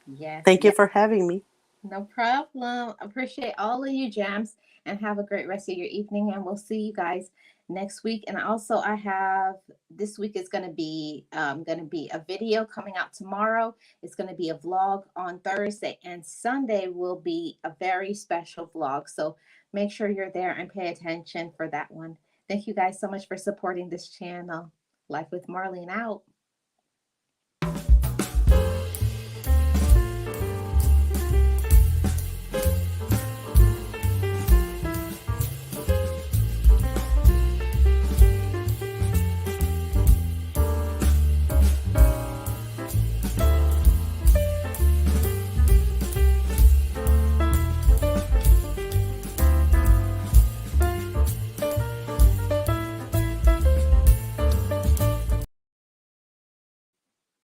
Yes, Thank you yes. for having me. No problem. Appreciate all of you, Jams, and have a great rest of your evening. And we'll see you guys next week. And also, I have this week is going to be a video coming out tomorrow. It's going to be a vlog on Thursday, and Sunday will be a very special vlog. So make sure you're there and pay attention for that one. Thank you guys so much for supporting this channel. Life with Marlene out.